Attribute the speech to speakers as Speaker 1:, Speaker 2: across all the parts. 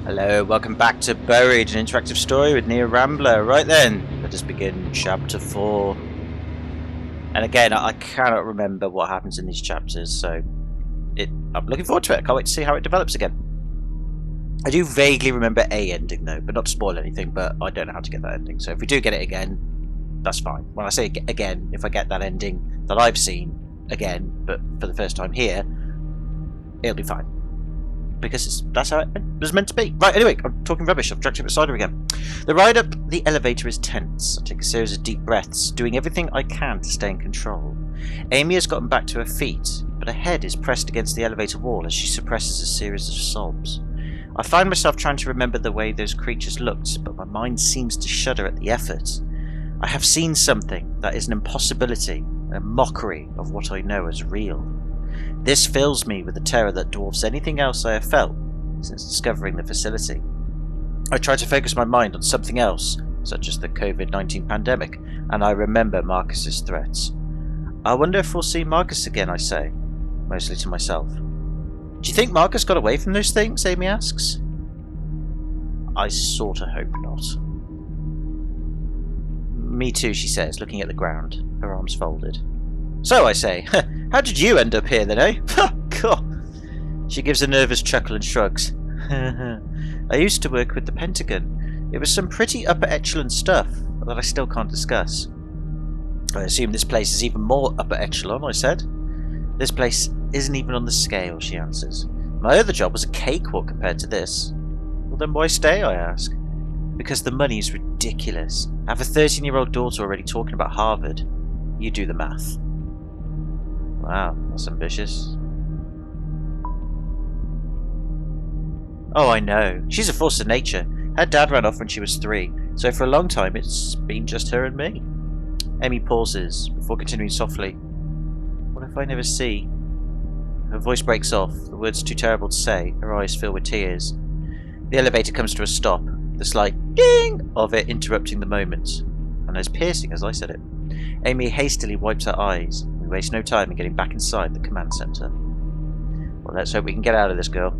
Speaker 1: Hello, welcome back to Buried, an interactive story with Rambler. Right then, let us begin chapter 4. And again, I cannot remember what happens in these chapters, so I'm looking forward to it. I can't wait to see how it develops again. I do vaguely remember a ending though, but not to spoil anything, but I don't know how to get that ending. So if we do get it again, that's fine. When I say again, if I get that ending that I've seen again, but for the first time here, it'll be fine. Because that's how it was meant to be. Right, anyway, I'm talking rubbish. I've dragged it beside her again. The ride up the elevator is tense. I take a series of deep breaths, doing everything I can to stay in control. Amy has gotten back to her feet, but her head is pressed against the elevator wall as she suppresses a series of sobs. I find myself trying to remember the way those creatures looked, but my mind seems to shudder at the effort. I have seen something that is an impossibility, a mockery of what I know as real. This fills me with a terror that dwarfs anything else I have felt since discovering the facility. I try to focus my mind on something else, such as the COVID-19 pandemic, and I remember Marcus's threats. I wonder if we'll see Marcus again, I say, mostly to myself. Do you think Marcus got away from those things? Amy asks. I sorta hope not. Me too, she says, looking at the ground, her arms folded. So, I say, how did you end up here then, eh? God. She gives a nervous chuckle and shrugs. I used to work with the Pentagon. It was some pretty upper echelon stuff that I still can't discuss. I assume this place is even more upper echelon, I said. This place isn't even on the scale, she answers. My other job was a cakewalk compared to this. Well, then why stay, I ask. Because the money's ridiculous. I have a 13-year-old daughter already talking about Harvard. You do the math. Wow, that's ambitious. Oh, I know. She's a force of nature. Her dad ran off when she was 3, so for a long time it's been just her and me. Amy pauses, before continuing softly. What if I never see? Her voice breaks off, the words too terrible to say, her eyes fill with tears. The elevator comes to a stop, the slight ding of it interrupting the moment, and as piercing as I said it. Amy hastily wipes her eyes. We waste no time in getting back inside the command center. Well, let's hope we can get out of this, girl.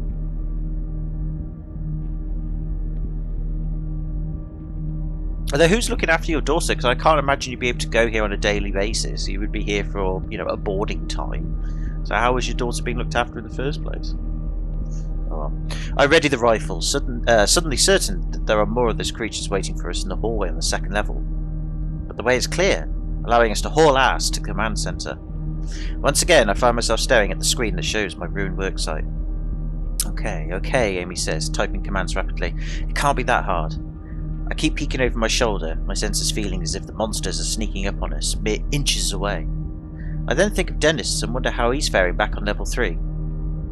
Speaker 1: Although, who's looking after your daughter? Because I can't imagine you'd be able to go here on a daily basis. You would be here for, a boarding time. So how was your daughter being looked after in the first place? Oh well. I ready the rifle, suddenly certain that there are more of those creatures waiting for us in the hallway on the second level. But the way is clear, allowing us to haul ass to the command center. Once again, I find myself staring at the screen that shows my ruined worksite. Okay, Amy says, typing commands rapidly. It can't be that hard. I keep peeking over my shoulder, my senses feeling as if the monsters are sneaking up on us, mere inches away. I then think of Dennis and wonder how he's faring back on level 3.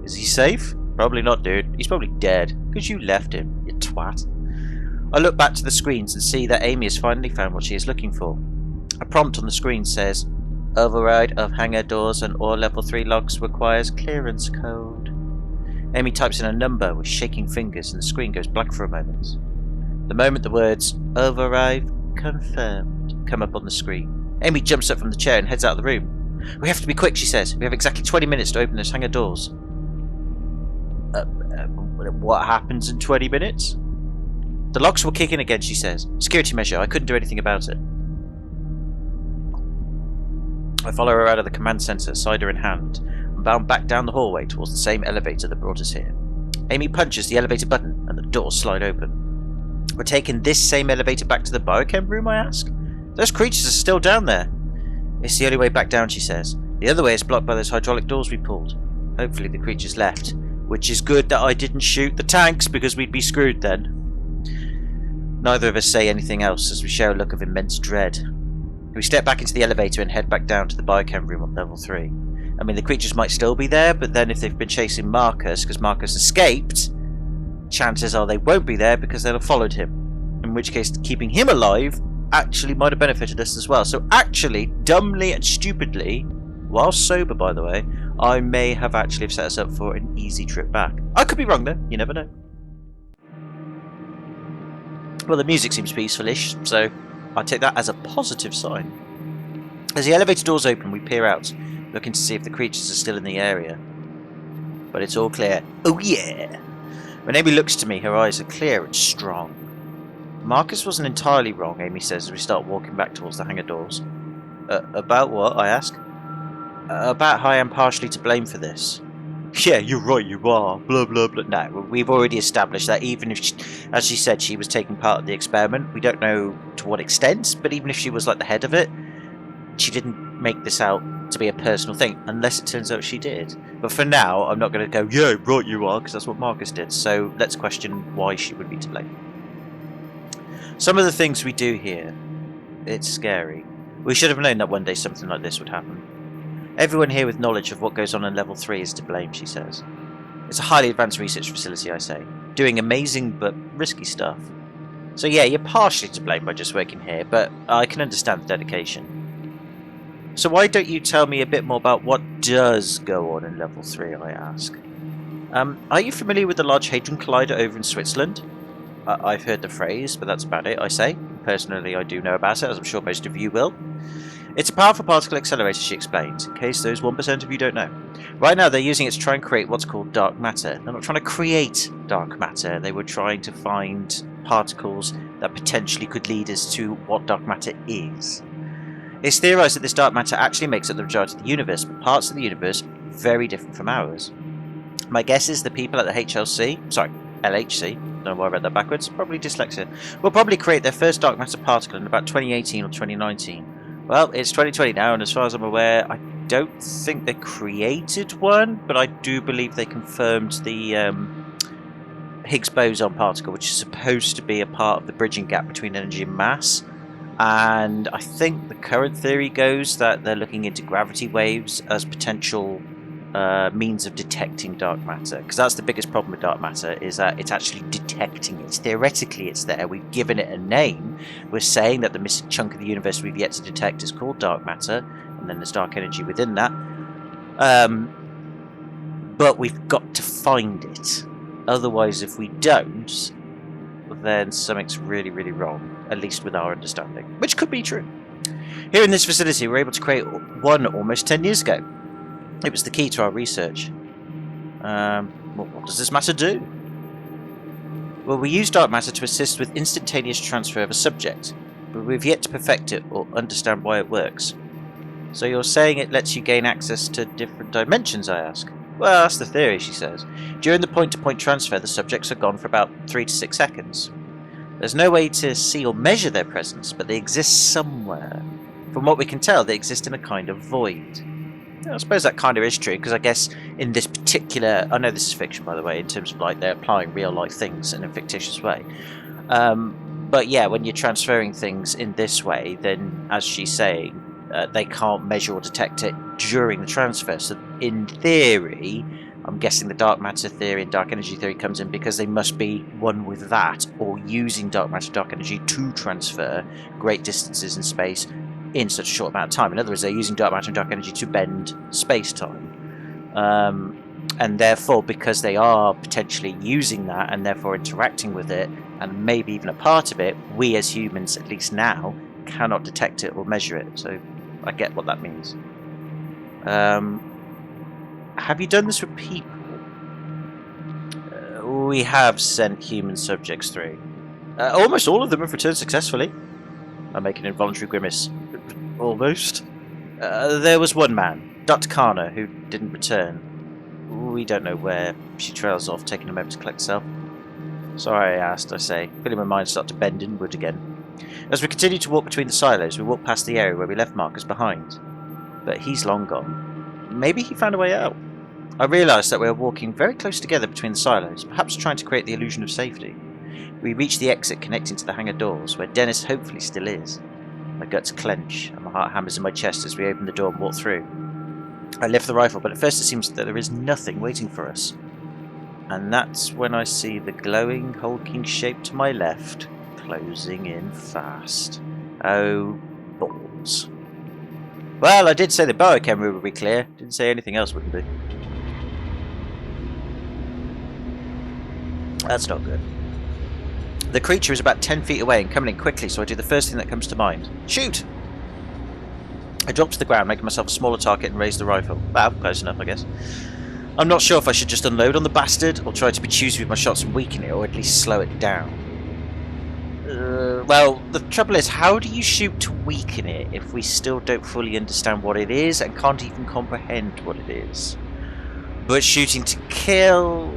Speaker 1: Is he safe? Probably not, dude. He's probably dead, because you left him, you twat. I look back to the screens and see that Amy has finally found what she is looking for. A prompt on the screen says, Override of hangar doors and all level 3 locks requires clearance code. Amy types in a number with shaking fingers and the screen goes blank for a moment. The moment the words, Override confirmed, come up on the screen. Amy jumps up from the chair and heads out of the room. We have to be quick, she says. We have exactly 20 minutes to open those hangar doors. What happens in 20 minutes? The locks will kick in again, she says. Security measure, I couldn't do anything about it. I follow her out of the command center, cider in hand, and bound back down the hallway towards the same elevator that brought us here. Amy punches the elevator button, and the doors slide open. We're taking this same elevator back to the biochem room, I ask? Those creatures are still down there. It's the only way back down, she says. The other way is blocked by those hydraulic doors we pulled. Hopefully the creatures left. Which is good that I didn't shoot the tanks, because we'd be screwed then. Neither of us say anything else as we share a look of immense dread. We step back into the elevator and head back down to the biochem room on level 3. I mean, the creatures might still be there, but then if they've been chasing Marcus because Marcus escaped, chances are they won't be there because they'll have followed him. In which case, keeping him alive actually might have benefited us as well. So actually, dumbly and stupidly, while sober by the way, I may have actually set us up for an easy trip back. I could be wrong though, you never know. Well, the music seems peaceful-ish, so I take that as a positive sign. As the elevator doors open, we peer out, looking to see if the creatures are still in the area. But it's all clear. Oh yeah! When Amy looks to me, her eyes are clear and strong. Marcus wasn't entirely wrong, Amy says as we start walking back towards the hangar doors. About what? I ask. About how I am partially to blame for this. Yeah, you're right, you are. Blah, blah, blah. No, we've already established that even if, as she said, she was taking part of the experiment, we don't know to what extent, but even if she was like the head of it, she didn't make this out to be a personal thing, unless it turns out she did. But for now, I'm not going to go, yeah, right, you are, because that's what Marcus did. So let's question why she would be to blame. Some of the things we do here, it's scary. We should have known that one day something like this would happen. Everyone here with knowledge of what goes on in level 3 is to blame, she says. It's a highly advanced research facility, I say, doing amazing but risky stuff. So yeah, you're partially to blame by just working here, but I can understand the dedication. So why don't you tell me a bit more about what does go on in level 3, I ask. Are you familiar with the Large Hadron Collider over in Switzerland? I've heard the phrase, but that's about it, I say. Personally, I do know about it, as I'm sure most of you will. It's a powerful particle accelerator, she explains, in case those 1% of you don't know. Right now, they're using it to try and create what's called dark matter. They're not trying to create dark matter, they were trying to find particles that potentially could lead us to what dark matter is. It's theorized that this dark matter actually makes up the majority of the universe, but parts of the universe very different from ours. My guess is the people at the LHC, don't know why I read that backwards, probably dyslexia, will probably create their first dark matter particle in about 2018 or 2019. Well, it's 2020 now, and as far as I'm aware, I don't think they created one, but I do believe they confirmed the Higgs boson particle, which is supposed to be a part of the bridging gap between energy and mass. And I think the current theory goes that they're looking into gravity waves as potential means of detecting dark matter, because that's the biggest problem with dark matter, is that it's actually detecting it. Theoretically it's there, we've given it a name, we're saying that the missing chunk of the universe we've yet to detect is called dark matter, and then there's dark energy within that, but we've got to find it. Otherwise, if we don't, then something's really, really wrong, at least with our understanding, which could be true. Here in this facility, we were able to create one almost 10 years ago. It was the key to our research. What does this matter do? Well, we use dark matter to assist with instantaneous transfer of a subject, but we've yet to perfect it or understand why it works. So you're saying it lets you gain access to different dimensions, I ask? Well, that's the theory, she says. During the point-to-point transfer, the subjects are gone for about 3 to 6 seconds. There's no way to see or measure their presence, but they exist somewhere. From what we can tell, they exist in a kind of void. I suppose that kind of is true, because I guess in this particular... I know this is fiction, by the way, in terms of like they're applying real-life things in a fictitious way. But yeah, when you're transferring things in this way, then, as she's saying, they can't measure or detect it during the transfer. So in theory, I'm guessing the dark matter theory and dark energy theory comes in because they must be one with that, or using dark matter, dark energy to transfer great distances in space in such a short amount of time. In other words, they're using dark matter and dark energy to bend space-time. And therefore, because they are potentially using that and therefore interacting with it, and maybe even a part of it, we as humans, at least now, cannot detect it or measure it. So I get what that means. Have you done this with people? We have sent human subjects through. Almost all of them have returned successfully. I make an involuntary grimace. Almost. There was one man, Dr. Kana, who didn't return. We don't know where. She trails off, taking a moment to collect herself. Sorry, I asked, I say, feeling my mind start to bend inward again. As we continue to walk between the silos, we walk past the area where we left Marcus behind. But he's long gone. Maybe he found a way out. I realised that we were walking very close together between the silos, perhaps trying to create the illusion of safety. We reach the exit connecting to the hangar doors, where Dennis hopefully still is. My guts clench, and my heart hammers in my chest as we open the door and walk through. I lift the rifle, but at first it seems that there is nothing waiting for us. And that's when I see the glowing, hulking shape to my left, closing in fast. Oh, balls. Well, I did say the biochem would be clear. Didn't say anything else wouldn't be. That's not good. The creature is about 10 feet away and coming in quickly, so I do the first thing that comes to mind. Shoot! I drop to the ground, making myself a smaller target and raise the rifle. Well, close enough, I guess. I'm not sure if I should just unload on the bastard, or try to be choosy with my shots and weaken it, or at least slow it down. Well, the trouble is, how do you shoot to weaken it if we still don't fully understand what it is and can't even comprehend what it is? But shooting to kill...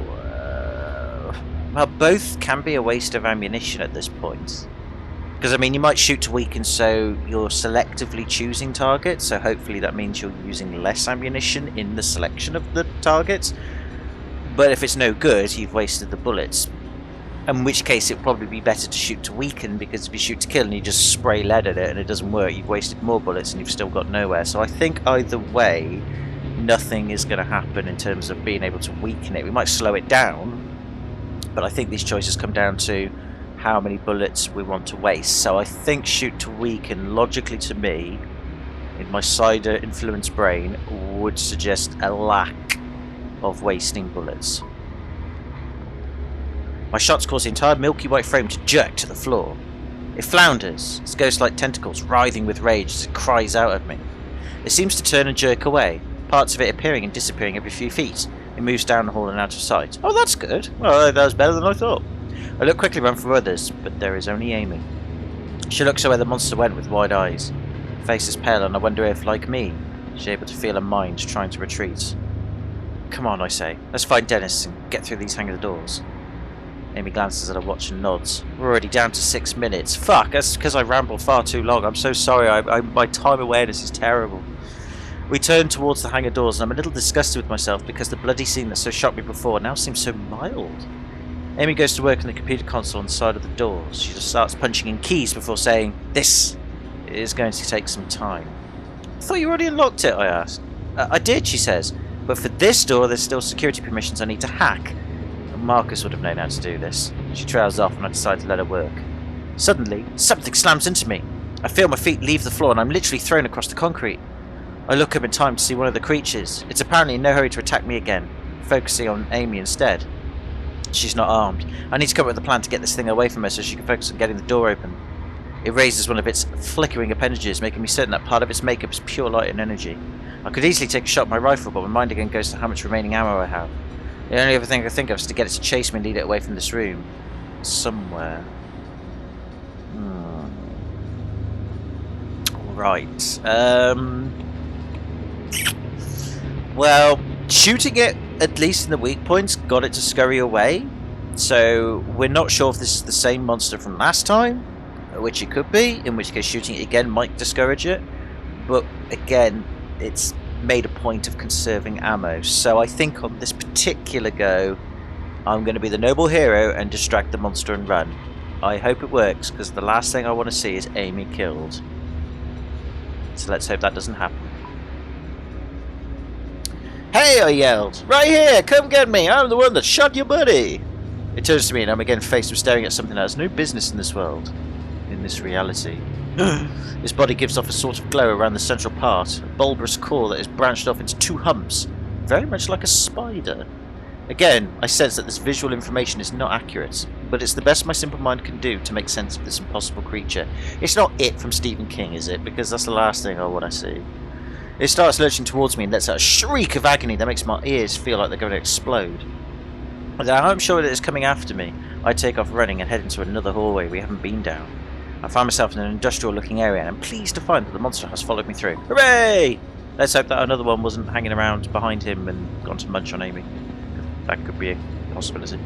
Speaker 1: well, both can be a waste of ammunition at this point. Because, I mean, you might shoot to weaken so you're selectively choosing targets, so hopefully that means you're using less ammunition in the selection of the targets. But if it's no good, you've wasted the bullets. In which case it'd probably be better to shoot to weaken, because if you shoot to kill and you just spray lead at it and it doesn't work, you've wasted more bullets and you've still got nowhere. So I think either way, nothing is going to happen in terms of being able to weaken it. We might slow it down, but I think these choices come down to how many bullets we want to waste. So I think shoot to weaken, logically to me, in my cider influenced brain, would suggest a lack of wasting bullets. My shots cause the entire milky white frame to jerk to the floor. It flounders, its ghost-like tentacles writhing with rage as it cries out at me. It seems to turn and jerk away, parts of it appearing and disappearing every few feet. It moves down the hall and out of sight. Oh, that's good. Well, that was better than I thought. I look quickly around for others, but there is only Amy. She looks where the monster went with wide eyes. Her face is pale, and I wonder if, like me, she's able to feel her mind trying to retreat. Come on, I say. Let's find Dennis and get through these hangar doors. Amy glances at her watch and nods. We're already down to 6 minutes. Fuck, that's because I rambled far too long. I'm so sorry. My time awareness is terrible. We turn towards the hangar doors, and I'm a little disgusted with myself because the bloody scene that so shocked me before now seems so mild. Amy goes to work on the computer console on the side of the doors. She just starts punching in keys before saying, "This is going to take some time." I thought you already unlocked it, I asked. I did, she says, but for this door there's still security permissions I need to hack. Marcus would have known how to do this. She trails off and I decide to let her work. Suddenly, something slams into me. I feel my feet leave the floor and I'm literally thrown across the concrete. I look up in time to see one of the creatures. It's apparently in no hurry to attack me again, focusing on Amy instead. She's not armed. I need to come up with a plan to get this thing away from her so she can focus on getting the door open. It raises one of its flickering appendages, making me certain that part of its makeup is pure light and energy. I could easily take a shot with my rifle, but my mind again goes to how much remaining ammo I have. The only other thing I can think of is to get it to chase me and lead it away from this room. Somewhere. Right. Well, shooting it, at least in the weak points, got it to scurry away. So, we're not sure if this is the same monster from last time, which it could be, in which case shooting it again might discourage it. But, again, it's made a point of conserving ammo, so I think on this particular go I'm going to be the noble hero and distract the monster and run. I hope it works, because the last thing I want to see is Amy killed. So let's hope that doesn't happen. "Hey!" I yelled. "Right here! Come get me! I'm the one that shot your buddy!" It turns to me and I'm again faced with staring at something that has no business in this world. In this reality. His body gives off a sort of glow around the central part, a bulbous core that is branched off into 2 humps, very much like a spider. Again, I sense that this visual information is not accurate, but it's the best my simple mind can do to make sense of this impossible creature. It's not It from Stephen King, is it? Because that's the last thing I want to see. It starts lurching towards me and lets out a shriek of agony that makes my ears feel like they're going to explode. Now I'm sure that it's coming after me. I take off running and head into another hallway we haven't been down. I find myself in an industrial-looking area, and I'm pleased to find that the monster has followed me through. Hooray! Let's hope that another one wasn't hanging around behind him and gone to munch on Amy. That could be a possibility.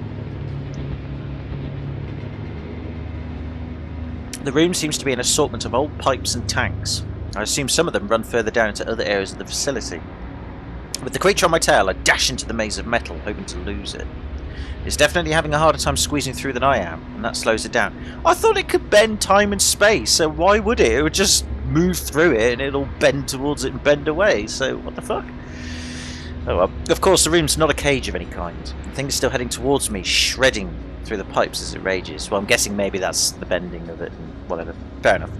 Speaker 1: The room seems to be an assortment of old pipes and tanks. I assume some of them run further down into other areas of the facility. With the creature on my tail, I dash into the maze of metal, hoping to lose it. It's definitely having a harder time squeezing through than I am, and that slows it down. I thought it could bend time and space, so why would it? It would just move through it and it'll bend towards it and bend away, so what the fuck? Oh well. Of course, the room's not a cage of any kind. The thing is still heading towards me, shredding through the pipes as it rages. Well, I'm guessing maybe that's the bending of it and whatever. Fair enough.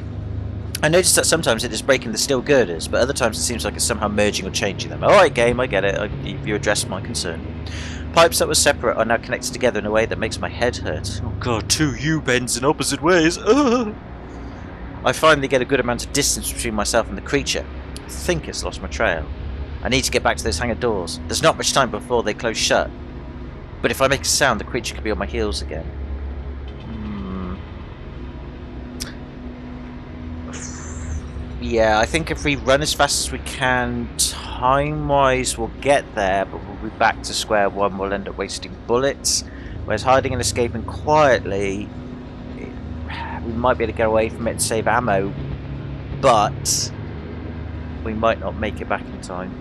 Speaker 1: I noticed that sometimes it is breaking the steel girders, but other times it seems like it's somehow merging or changing them. Alright game, I get it. You addressed my concern. Pipes that were separate are now connected together in a way that makes my head hurt. Oh god, 2 U-bends in opposite ways. Ugh. I finally get a good amount of distance between myself and the creature. I think it's lost my trail. I need to get back to those hangar doors. There's not much time before they close shut. But if I make a sound, the creature could be on my heels again. Yeah, I think if we run as fast as we can, time-wise we'll get there, but we'll be back to square one. We'll end up wasting bullets. Whereas hiding and escaping quietly, we might be able to get away from it and save ammo, but we might not make it back in time.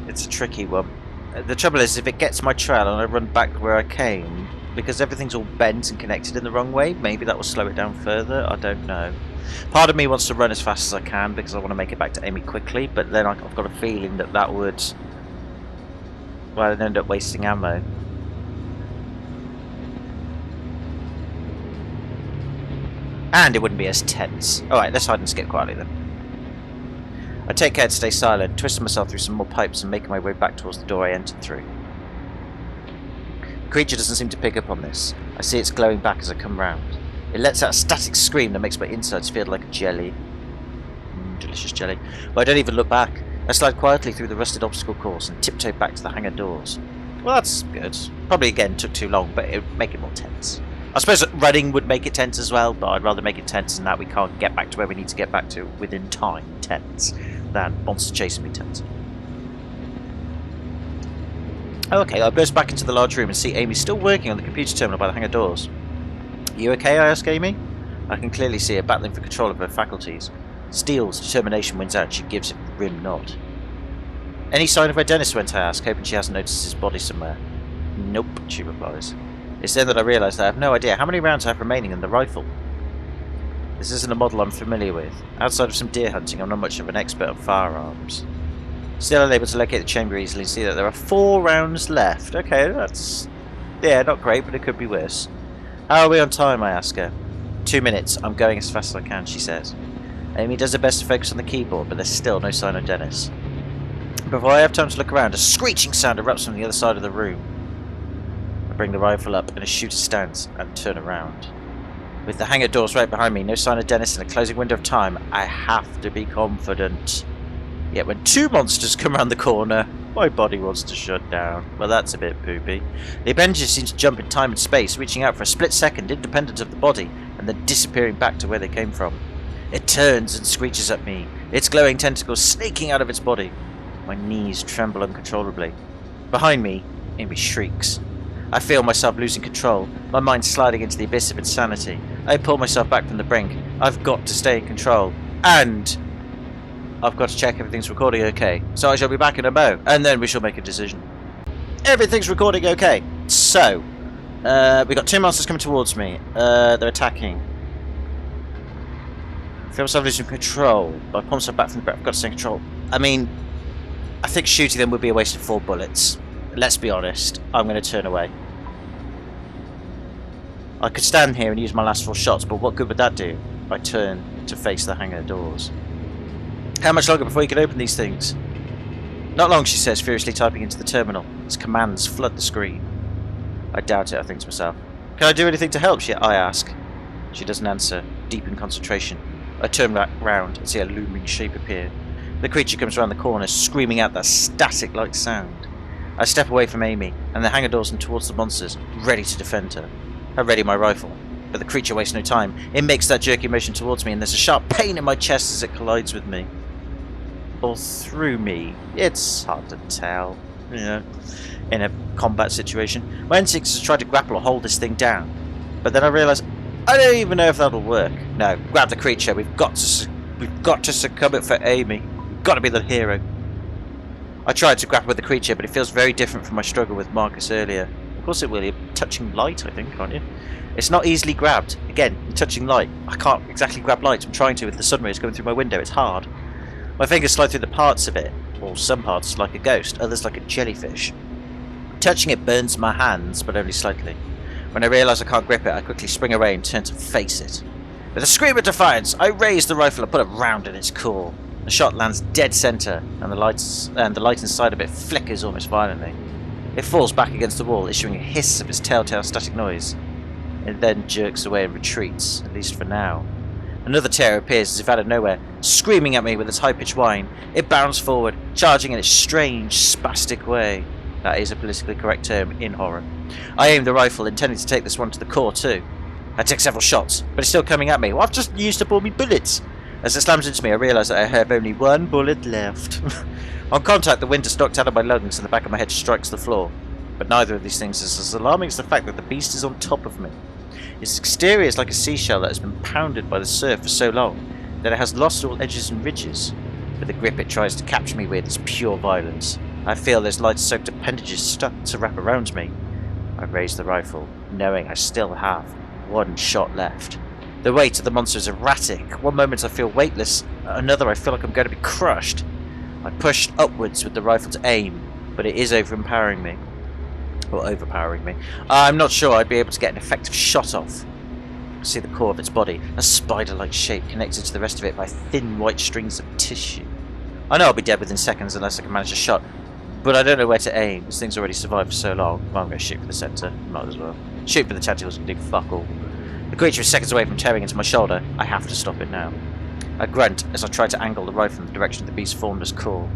Speaker 1: It's a tricky one. The trouble is, if it gets my trail and I run back where I came, because everything's all bent and connected in the wrong way, maybe that will slow it down further. I don't know. Part of me wants to run as fast as I can because I want to make it back to Amy quickly, but then I've got a feeling that that would, well, I'd end up wasting ammo. And it wouldn't be as tense. Alright, let's hide and skip quietly then. I take care to stay silent, twisting myself through some more pipes and making my way back towards the door I entered through. The creature doesn't seem to pick up on this. I see its glowing back as I come round. It lets out a static scream that makes my insides feel like a jelly. Delicious jelly. But I don't even look back. I slide quietly through the rusted obstacle course and tiptoe back to the hangar doors. Well, that's good. Probably again took too long, but it would make it more tense. I suppose running would make it tense as well, but I'd rather make it tense than that we can't get back to where we need to get back to within time tense than monster chasing me tense. Okay, I burst back into the large room and see Amy still working on the computer terminal by the hangar doors. You okay? I ask Amy. I can clearly see her battling for control of her faculties. Steel's determination wins out. She gives a grim nod. Any sign of where Dennis went? I ask, hoping she hasn't noticed his body somewhere. Nope, she replies. It's then that I realise that I have no idea how many rounds I have remaining in the rifle. This isn't a model I'm familiar with. Outside of some deer hunting, I'm not much of an expert on firearms. Still, I'm able to locate the chamber easily and see that there are 4 rounds left. Okay, that's... yeah, not great, but it could be worse. How are we on time? I ask her. 2 minutes. I'm going as fast as I can, she says. Amy does her best to focus on the keyboard, but there's still no sign of Dennis. Before I have time to look around, a screeching sound erupts from the other side of the room. I bring the rifle up in a shooter stance and turn around. With the hangar doors right behind me, no sign of Dennis and a closing window of time, I have to be confident. Yet when 2 monsters come around the corner, my body wants to shut down. Well, that's a bit poopy. The appendages seem to jump in time and space, reaching out for a split second independent of the body, and then disappearing back to where they came from. It turns and screeches at me, its glowing tentacles snaking out of its body. My knees tremble uncontrollably. Behind me, Amy shrieks. I feel myself losing control, my mind sliding into the abyss of insanity. I pull myself back from the brink. I've got to stay in control. And I've got to check everything's recording okay. So I shall be back in a mo, and then we shall make a decision. Everything's recording okay. So, we got 2 monsters coming towards me. They're attacking. I feel myself losing control. I pull myself back from the brink. I've got to stay in control. I mean, I think shooting them would be a waste of 4 bullets. Let's be honest. I'm going to turn away. I could stand here and use my last 4 shots, but what good would that do? I turn to face the hangar doors. How much longer before you can open these things? Not long, she says, furiously typing into the terminal. Its commands flood the screen. I doubt it, I think to myself. Can I do anything to help? I ask. She doesn't answer, deep in concentration. I turn round and see a looming shape appear. The creature comes around the corner, screaming out that static-like sound. I step away from Amy, and the hangar doors and towards the monsters, ready to defend her. I ready my rifle, but the creature wastes no time. It makes that jerky motion towards me, and there's a sharp pain in my chest as it collides with me. Or through me. It's hard to tell, you know, in a combat situation. My instincts is to try to grapple or hold this thing down, but then I realise I don't even know if that'll work. No, grab the creature. We've got to succumb it for Amy. We've got to be the hero. I tried to grapple with the creature, but it feels very different from my struggle with Marcus earlier. Of course it will. You're touching light, I think, aren't you? It's not easily grabbed. Again, you're touching light. I can't exactly grab light. I'm trying to with the sun rays going through my window. It's hard. My fingers slide through the parts of it, or some parts like a ghost, others like a jellyfish. Touching it burns my hands, but only slightly. When I realise I can't grip it, I quickly spring away and turn to face it. With a scream of defiance, I raise the rifle and put a round in its core. The shot lands dead centre, and the light inside of it flickers almost violently. It falls back against the wall, issuing a hiss of its telltale static noise. It then jerks away and retreats, at least for now. Another terror appears as if out of nowhere, screaming at me with its high-pitched whine. It bounds forward, charging in its strange, spastic way. That is a politically correct term in horror. I aim the rifle, intending to take this one to the core too. I take several shots, but it's still coming at me. Well, I've just used up all my bullets. As it slams into me, I realise that I have only one bullet left. On contact, the wind is knocked out of my lungs and the back of my head strikes the floor. But neither of these things is as alarming as the fact that the beast is on top of me. Its exterior is like a seashell that has been pounded by the surf for so long that it has lost all edges and ridges. But the grip it tries to capture me with is pure violence. I feel those light-soaked appendages stuck to wrap around me. I raise the rifle, knowing I still have one shot left. The weight of the monster is erratic. One moment I feel weightless, at another I feel like I'm going to be crushed. I push upwards with the rifle to aim, but it is overpowering me. I'm not sure I'd be able to get an effective shot off. I see the core of its body, a spider-like shape connected to the rest of it by thin white strings of tissue. I know I'll be dead within seconds unless I can manage a shot, but I don't know where to aim. This thing's already survived for so long. Well, I'm going to shoot for the centre. Might as well. Shoot for the tentacles and do fuck all. The creature is seconds away from tearing into my shoulder. I have to stop it now. I grunt as I try to angle the rifle in the direction of the beast's formless core.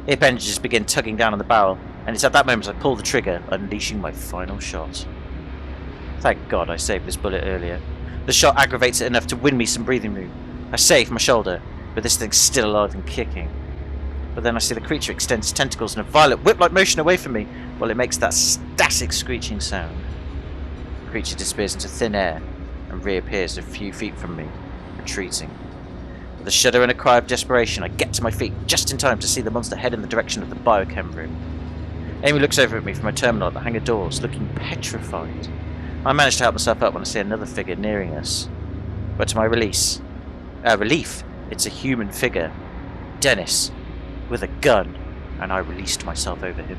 Speaker 1: The appendages begin tugging down on the barrel, and it's at that moment I pull the trigger, unleashing my final shot. Thank God I saved this bullet earlier. The shot aggravates it enough to win me some breathing room. I save my shoulder, but this thing's still alive and kicking. But then I see the creature extend its tentacles in a violent whip-like motion away from me, while it makes that static screeching sound. The creature disappears into thin air, and reappears a few feet from me, retreating. With a shudder and a cry of desperation, I get to my feet just in time to see the monster head in the direction of the biochem room. Amy looks over at me from her terminal at the hangar doors, looking petrified. I manage to help myself up when I see another figure nearing us. But to my relief, it's a human figure. Dennis, with a gun, and I released myself over him.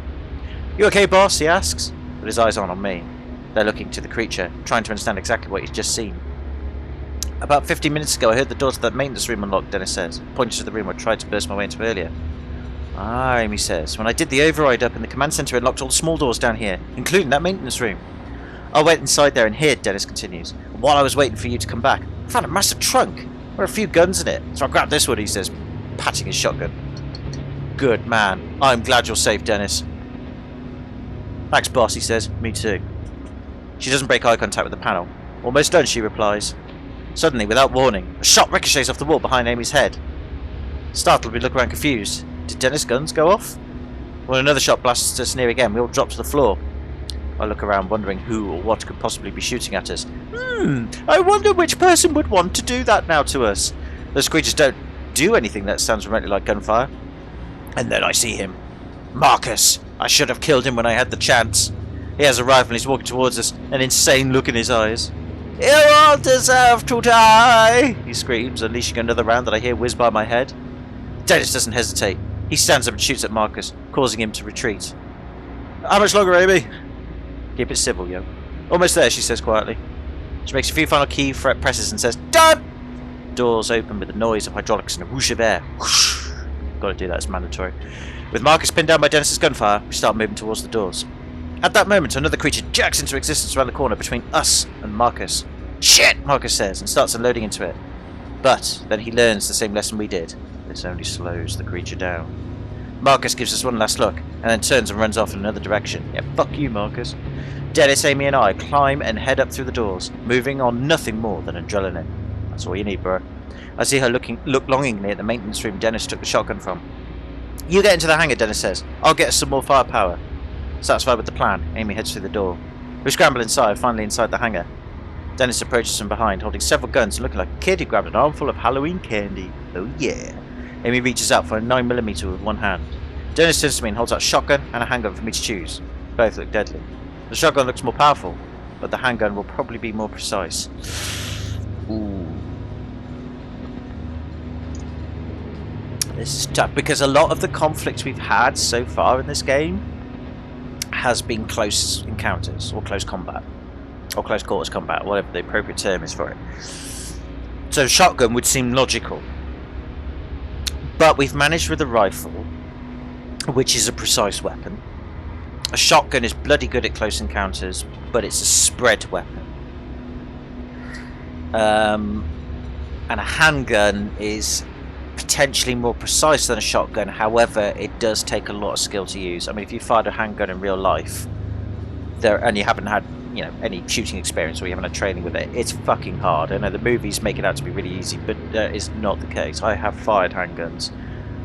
Speaker 1: "You okay, boss?" he asks, with his eyes on me. They're looking to the creature, trying to understand exactly what he's just seen. "About 15 minutes ago I heard the door to that maintenance room unlocked," Dennis says, pointing to the room I tried to burst my way into earlier. "Ah," Amy says, "when I did the override up in the command centre it locked all the small doors down here, including that maintenance room. I went inside there and hid," Dennis continues. "While I was waiting for you to come back, I found a massive trunk. There were a few guns in it, so I grabbed this one," he says, patting his shotgun. "Good man. I'm glad you're safe, Dennis." "Thanks, boss," he says. "Me too." She doesn't break eye contact with the panel. "Almost done," she replies. Suddenly, without warning, a shot ricochets off the wall behind Amy's head. Startled, we look around confused. Did Dennis' guns go off? When another shot blasts us near again, we all drop to the floor. I look around, wondering who or what could possibly be shooting at us. I wonder which person would want to do that now to us. Those creatures don't do anything that sounds remotely like gunfire. And then I see him. Marcus! I should have killed him when I had the chance. He has a rifle and he's walking towards us, an insane look in his eyes. "You all deserve to die!" he screams, unleashing another round that I hear whiz by my head. Dennis doesn't hesitate. He stands up and shoots at Marcus, causing him to retreat. "How much longer, Amy?" "Keep it civil, yo." "Almost there," she says quietly. She makes a few final key presses and says, "Done!" Doors open with the noise of hydraulics and a whoosh of air. Whoosh. Got to do that, it's mandatory. With Marcus pinned down by Dennis's gunfire, we start moving towards the doors. At that moment, another creature jerks into existence around the corner between us and Marcus. "Shit!" Marcus says, and starts unloading into it. But then he learns the same lesson we did. This only slows the creature down. Marcus gives us one last look, and then turns and runs off in another direction. Yeah, fuck you, Marcus. Dennis, Amy and I climb and head up through the doors, moving on nothing more than adrenaline. That's all you need, bro. I see her look longingly at the maintenance room Dennis took the shotgun from. "You get into the hangar," Dennis says. "I'll get us some more firepower." Satisfied with the plan, Amy heads through the door. We scramble inside, finally inside the hangar. Dennis approaches from behind, holding several guns and looking like a kid who grabbed an armful of Halloween candy. Oh yeah. Amy reaches out for a 9mm with one hand. Dennis turns to me and holds out a shotgun and a handgun for me to choose. Both look deadly. The shotgun looks more powerful, but the handgun will probably be more precise. Ooh. This is tough, because a lot of the conflict we've had so far in this game has been close encounters, or close combat, or close quarters combat, whatever the appropriate term is for it. So shotgun would seem logical. But we've managed with a rifle, which is a precise weapon, A shotgun is bloody good at close encounters, but it's a spread weapon. And a handgun is potentially more precise than a shotgun. However, it does take a lot of skill to use. I mean, if you fired a handgun in real life, and you haven't had any shooting experience, or you haven't had training with it, it's fucking hard. I know the movies make it out to be really easy, but that is not the case. I have fired handguns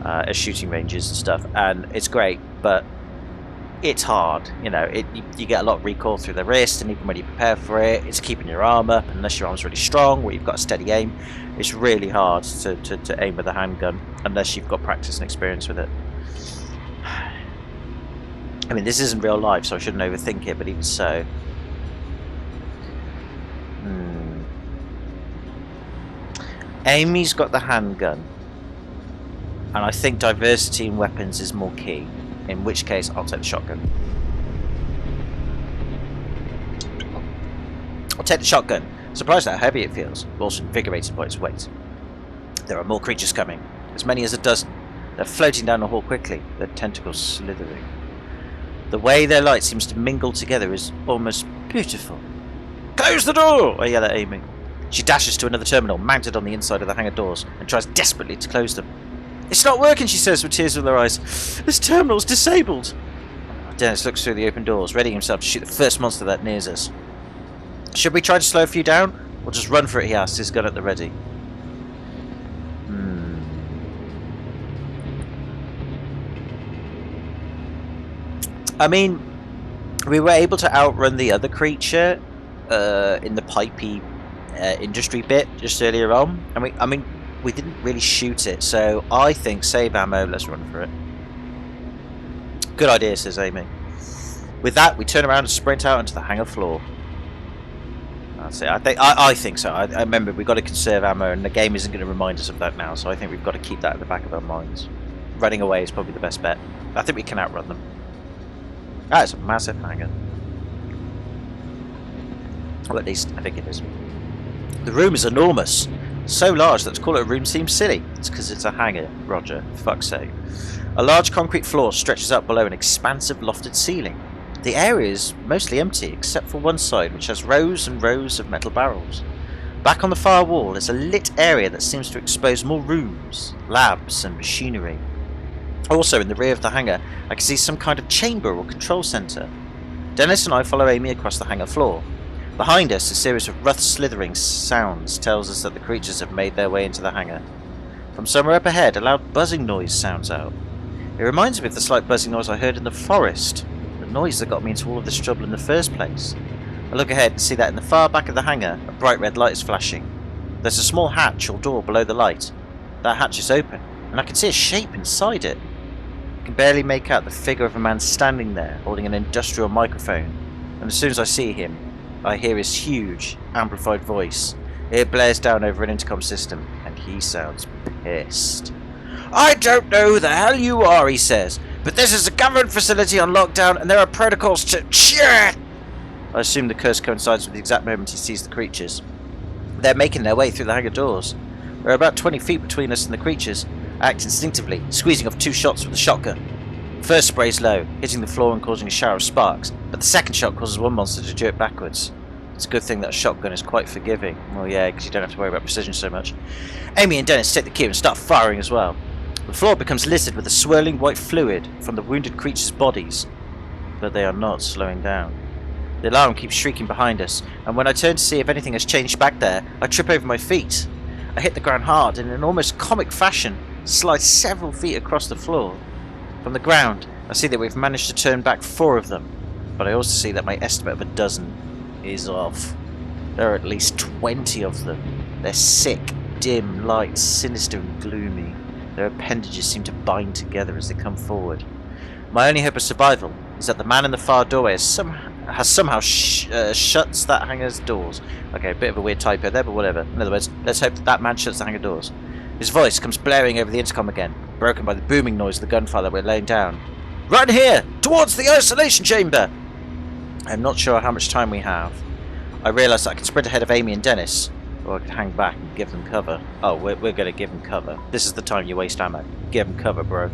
Speaker 1: at shooting ranges and stuff, and it's great, but it's hard. You get a lot of recoil through the wrist, and even when you prepare for it, it's keeping your arm up. Unless your arm's really strong or you've got a steady aim, it's really hard to aim with a handgun unless you've got practice and experience with it. I mean, this isn't real life, so I shouldn't overthink it, but even so. Amy's got the handgun, and I think diversity in weapons is more key, in which case I'll take the shotgun. I'll take the shotgun. Surprised at how heavy it feels, but also invigorated by its weight. There are more creatures coming, as many as a dozen. They're floating down the hall quickly, their tentacles slithering. The way their light seems to mingle together is almost beautiful. Close the door! I yell at Amy. She dashes to another terminal, mounted on the inside of the hangar doors, and tries desperately to close them. It's not working, she says with tears in her eyes. This terminal's disabled. Dennis looks through the open doors, readying himself to shoot the first monster that nears us. Should we try to slow a few down, or just run for it, he asks, his gun at the ready. I mean, we were able to outrun the other creature in the pipey industry bit just earlier on. I mean, we didn't really shoot it, so I think save ammo, let's run for it. Good idea, says Amy. With that, we turn around and sprint out onto the hangar floor. That's it. I think so. I remember we've got to conserve ammo, and the game isn't going to remind us of that now, so I think we've got to keep that in the back of our minds. Running away is probably the best bet. I think we can outrun them. That is a massive hangar. Or at least, I think it is. The room is enormous. So large that to call it a room seems silly. It's because it's a hangar, Roger. For fuck's sake. A large concrete floor stretches up below an expansive lofted ceiling. The area is mostly empty, except for one side, which has rows and rows of metal barrels. Back on the far wall is a lit area that seems to expose more rooms, labs, and machinery. Also, in the rear of the hangar, I can see some kind of chamber or control centre. Dennis and I follow Amy across the hangar floor. Behind us, a series of rough slithering sounds tells us that the creatures have made their way into the hangar. From somewhere up ahead, a loud buzzing noise sounds out. It reminds me of the slight buzzing noise I heard in the forest, the noise that got me into all of this trouble in the first place. I look ahead and see that in the far back of the hangar, a bright red light is flashing. There's a small hatch or door below the light. That hatch is open, and I can see a shape inside it. I can barely make out the figure of a man standing there, holding an industrial microphone, and as soon as I see him, I hear his huge, amplified voice. It blares down over an intercom system, and he sounds pissed. I don't know who the hell you are, he says, but this is a government facility on lockdown, and there are protocols to... Shit! I assume the curse coincides with the exact moment he sees the creatures. They're making their way through the hangar doors. There are about 20 feet between us and the creatures. I act instinctively, squeezing off 2 shots with the shotgun. First sprays low, hitting the floor and causing a shower of sparks, but the second shot causes one monster to jerk backwards. It's a good thing that a shotgun is quite forgiving. Well, yeah, because you don't have to worry about precision so much. Amy and Dennis take the cue and start firing as well. The floor becomes littered with a swirling white fluid from the wounded creatures' bodies, but they are not slowing down. The alarm keeps shrieking behind us, and when I turn to see if anything has changed back there, I trip over my feet. I hit the ground hard and in an almost comic fashion slide several feet across the floor. From the ground, I see that we've managed to turn back 4 of them, but I also see that my estimate of a dozen is off. There are at least 20 of them. They're sick, dim, light, sinister and gloomy. Their appendages seem to bind together as they come forward. My only hope of survival is that the man in the far doorway has somehow shuts that hangar's doors. Okay, a bit of a weird typo there, but whatever. In other words, let's hope that man shuts the hangar doors. His voice comes blaring over the intercom again, broken by the booming noise of the gunfire that we're laying down. Run here! Towards the isolation chamber! I'm not sure how much time we have. I realise that I can sprint ahead of Amy and Dennis, or I can hang back and give them cover. Oh, we're going to give them cover. This is the time you waste ammo. Give them cover, bro.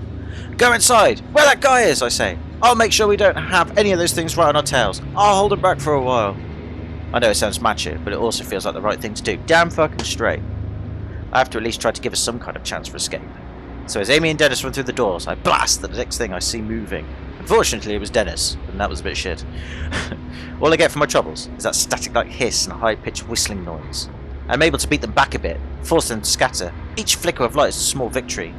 Speaker 1: Go inside! Where that guy is, I say. I'll make sure we don't have any of those things right on our tails. I'll hold them back for a while. I know it sounds macho, but it also feels like the right thing to do. Damn fucking straight. I have to at least try to give us some kind of chance for escape. So as Amy and Dennis run through the doors, I blast at the next thing I see moving. Unfortunately, it was Dennis, and that was a bit shit. All I get for my troubles is that static-like hiss and high-pitched whistling noise. I'm able to beat them back a bit, force them to scatter. Each flicker of light is a small victory.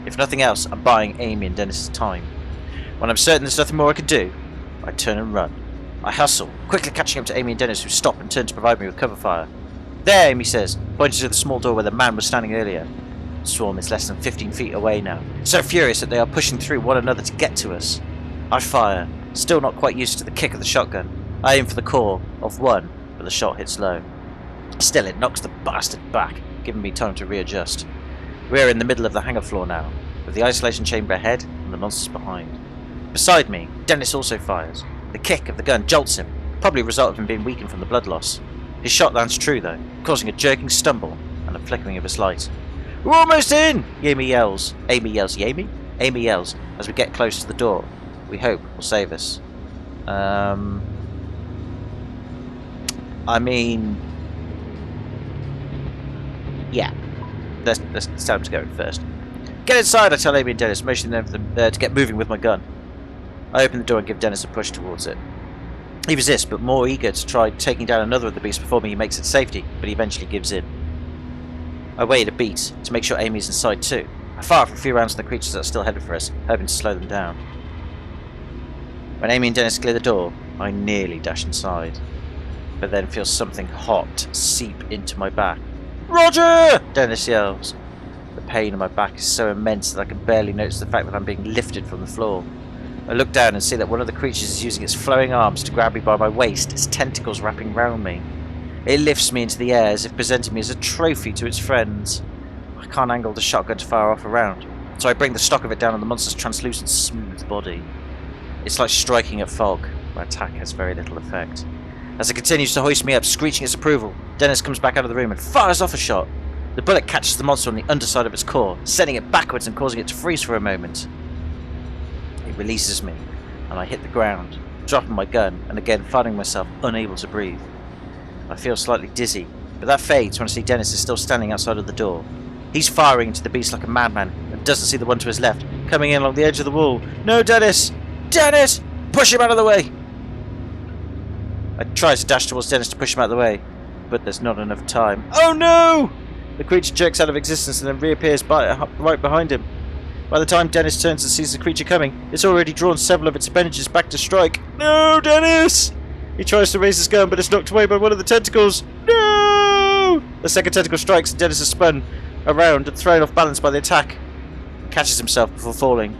Speaker 1: If nothing else, I'm buying Amy and Dennis's time. When I'm certain there's nothing more I can do, I turn and run. I hustle, quickly catching up to Amy and Dennis, who stop and turn to provide me with cover fire. There, Amy says, pointing to the small door where the man was standing earlier. The swarm is less than 15 feet away now, so furious that they are pushing through one another to get to us. I fire, still not quite used to the kick of the shotgun. I aim for the core of one, but the shot hits low. Still, it knocks the bastard back, giving me time to readjust. We're in the middle of the hangar floor now, with the isolation chamber ahead and the monsters behind. Beside me, Dennis also fires. The kick of the gun jolts him, probably a result of him being weakened from the blood loss. His shot lands true though, causing a jerking stumble and a flickering of his light. We're almost in! Amy yells. Amy yells, Yami? Amy yells as we get close to the door. We hope will save us. I mean... yeah. Let's tell him to go in first. Get inside, I tell Amy and Dennis, motioning them to get moving with my gun. I open the door and give Dennis a push towards it. He resists, but more eager to try taking down another of the beasts before me, he makes it safety, but he eventually gives in. I wait a beat to make sure Amy's inside too. I fire for a few rounds at the creatures that are still headed for us, hoping to slow them down. When Amy and Dennis clear the door, I nearly dash inside, but then feel something hot seep into my back. Roger! Dennis yells. The pain in my back is so immense that I can barely notice the fact that I'm being lifted from the floor. I look down and see that one of the creatures is using its flowing arms to grab me by my waist, its tentacles wrapping round me. It lifts me into the air as if presenting me as a trophy to its friends. I can't angle the shotgun to fire off a round, so I bring the stock of it down on the monster's translucent, smooth body. It's like striking at fog. My attack has very little effect. As it continues to hoist me up, screeching its approval, Dennis comes back out of the room and fires off a shot. The bullet catches the monster on the underside of its core, sending it backwards and causing it to freeze for a moment. It releases me, and I hit the ground, dropping my gun and again finding myself unable to breathe. I feel slightly dizzy, but that fades when I see Dennis is still standing outside of the door. He's firing into the beast like a madman and doesn't see the one to his left, coming in along the edge of the wall. No, Dennis! Dennis! Push him out of the way! I try to dash towards Dennis to push him out of the way, but there's not enough time. Oh no! The creature jerks out of existence and then reappears right behind him. By the time Dennis turns and sees the creature coming, it's already drawn several of its appendages back to strike. No, Dennis! He tries to raise his gun, but it's knocked away by one of the tentacles. No! The second tentacle strikes and Dennis is spun around and thrown off balance by the attack. He catches himself before falling.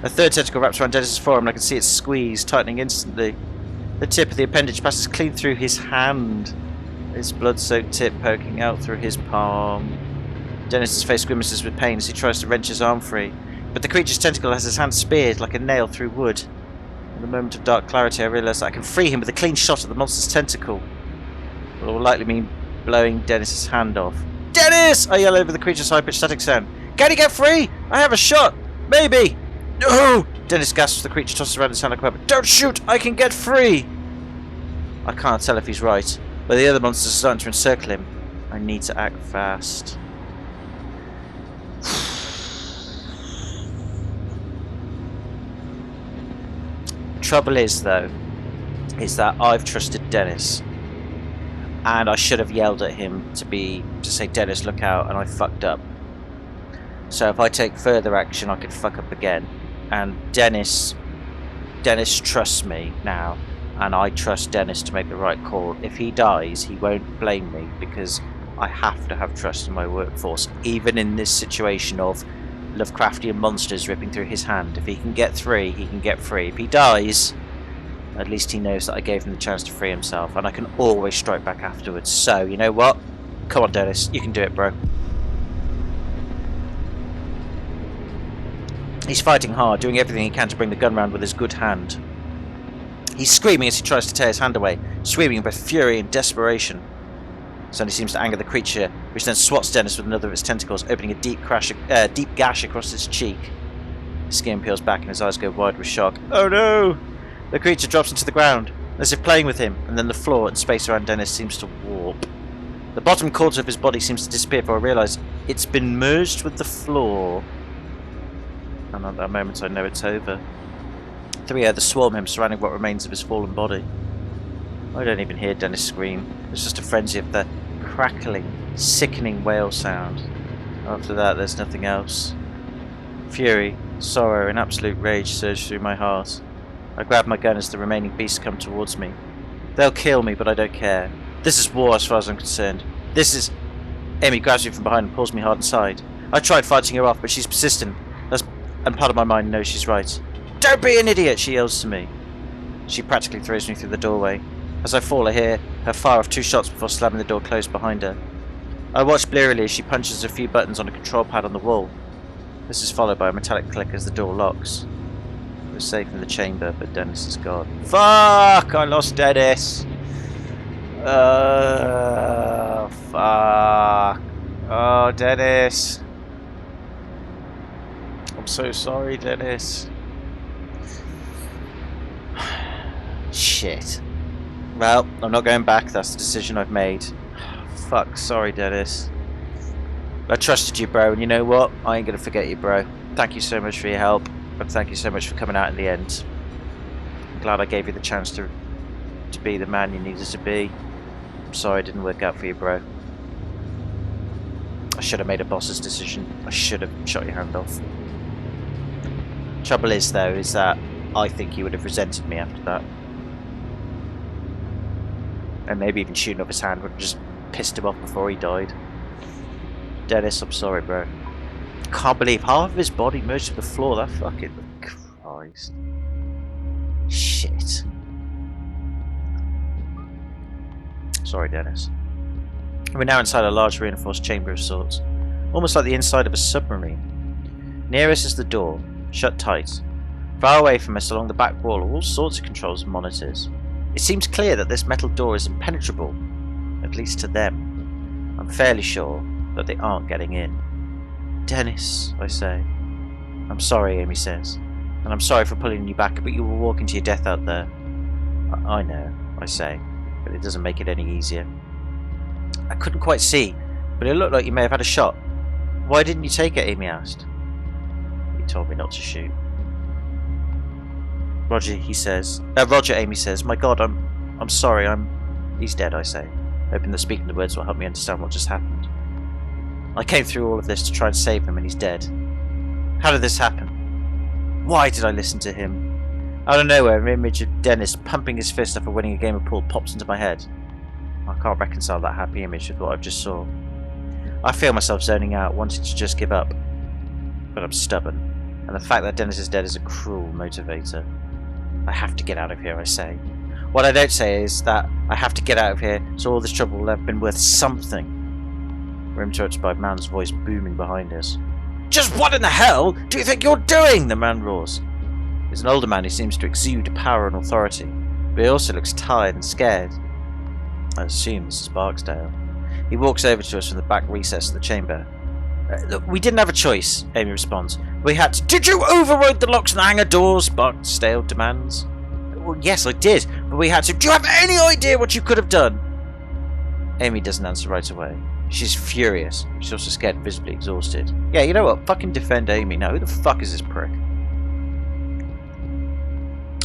Speaker 1: A third tentacle wraps around Dennis's forearm and I can see it squeeze, tightening instantly. The tip of the appendage passes clean through his hand, its blood-soaked tip poking out through his palm. Dennis's face grimaces with pain as he tries to wrench his arm free, but the creature's tentacle has his hand speared like a nail through wood. In the moment of dark clarity, I realise that I can free him with a clean shot at the monster's tentacle. It will likely mean blowing Dennis's hand off. Dennis! I yell over the creature's high-pitched static sound. Can he get free? I have a shot! Maybe! No! Dennis gasps as the creature tosses around his hand like a weapon. Don't shoot! I can get free! I can't tell if he's right, but the other monsters are starting to encircle him. I need to act fast. Trouble is, though, is that I've trusted Dennis, and I should have yelled at him to say, Dennis, look out, and I fucked up. So if I take further action, I could fuck up again. And Dennis trusts me now, and I trust Dennis to make the right call. If he dies, he won't blame me, because I have to have trust in my workforce, even in this situation of Lovecraftian monsters ripping through his hand. If he can get free, he can get free. If he dies, at least he knows that I gave him the chance to free himself, and I can always strike back afterwards. So, you know what? Come on, Dennis, you can do it, bro. He's fighting hard, doing everything he can to bring the gun round with his good hand. He's screaming as he tries to tear his hand away, screaming in both fury and desperation. This only seems to anger the creature, which then swats Dennis with another of its tentacles, opening a deep gash across his cheek. His skin peels back and his eyes go wide with shock. Oh no! The creature drops into the ground, as if playing with him, and then the floor and space around Dennis seems to warp. The bottom quarter of his body seems to disappear before I realise it's been merged with the floor. And at that moment I know it's over. 3 others swarm him, surrounding what remains of his fallen body. I don't even hear Dennis scream. It's just a frenzy of the crackling, sickening wail sound. After that, there's nothing else. Fury, sorrow, and absolute rage surge through my heart. I grab my gun as the remaining beasts come towards me. They'll kill me, but I don't care. This is war as far as I'm concerned. This is... Amy grabs me from behind and pulls me hard inside. I tried fighting her off, but she's persistent. And part of my mind knows she's right. Don't be an idiot, she yells to me. She practically throws me through the doorway. As I fall, I hear her fire off 2 shots before slamming the door closed behind her. I watch blearily as she punches a few buttons on a control pad on the wall. This is followed by a metallic click as the door locks. We're safe in the chamber, but Dennis is gone. Fuck! I lost Dennis! Fuck. Oh, Dennis. I'm so sorry, Dennis. Shit. Well, I'm not going back. That's the decision I've made. Fuck, sorry, Dennis. I trusted you, bro, and you know what? I ain't gonna forget you, bro. Thank you so much for your help, and thank you so much for coming out in the end. I'm glad I gave you the chance to be the man you needed to be. I'm sorry it didn't work out for you, bro. I should have made a boss's decision. I should have shot your hand off. Trouble is, though, is that I think he would have resented me after that. And maybe even shooting off his hand would have just pissed him off before he died. Dennis, I'm sorry, bro. Can't believe half of his body merged to the floor. That fucking Christ. Shit. Sorry, Dennis. We're now inside a large reinforced chamber of sorts, almost like the inside of a submarine. Near us is the door, shut tight. Far away from us along the back wall are all sorts of controls and monitors. It seems clear that this metal door is impenetrable, at least to them. I'm fairly sure that they aren't getting in. Dennis, I say. I'm sorry, Amy says, and I'm sorry for pulling you back, but you were walking to your death out there. I know, I say, but it doesn't make it any easier. I couldn't quite see, but it looked like you may have had a shot. Why didn't you take it, Amy asked. You told me not to shoot. Roger, Amy says, my God, I'm sorry, He's dead, I say, hoping that speaking the words will help me understand what just happened. I came through all of this to try and save him, and he's dead. How did this happen? Why did I listen to him? Out of nowhere, an image of Dennis pumping his fist after winning a game of pool pops into my head. I can't reconcile that happy image with what I've just saw. I feel myself zoning out, wanting to just give up. But I'm stubborn, and the fact that Dennis is dead is a cruel motivator. I have to get out of here, I say. What I don't say is that I have to get out of here so all this trouble will have been worth something. We're interrupted by a man's voice booming behind us. Just what in the hell do you think you're doing? The man roars. He's an older man who seems to exude power and authority, but he also looks tired and scared. I assume this is Barksdale. He walks over to us from the back recess of the chamber. Look, we didn't have a choice, Amy responds. We had to... Did you override the locks and the hangar doors? Barksdale demands. Well, yes, I did, but we had to... Do you have any idea what you could have done? Amy doesn't answer right away. She's furious. She's also scared and visibly exhausted. Yeah, you know what? Fucking defend Amy now. Who the fuck is this prick?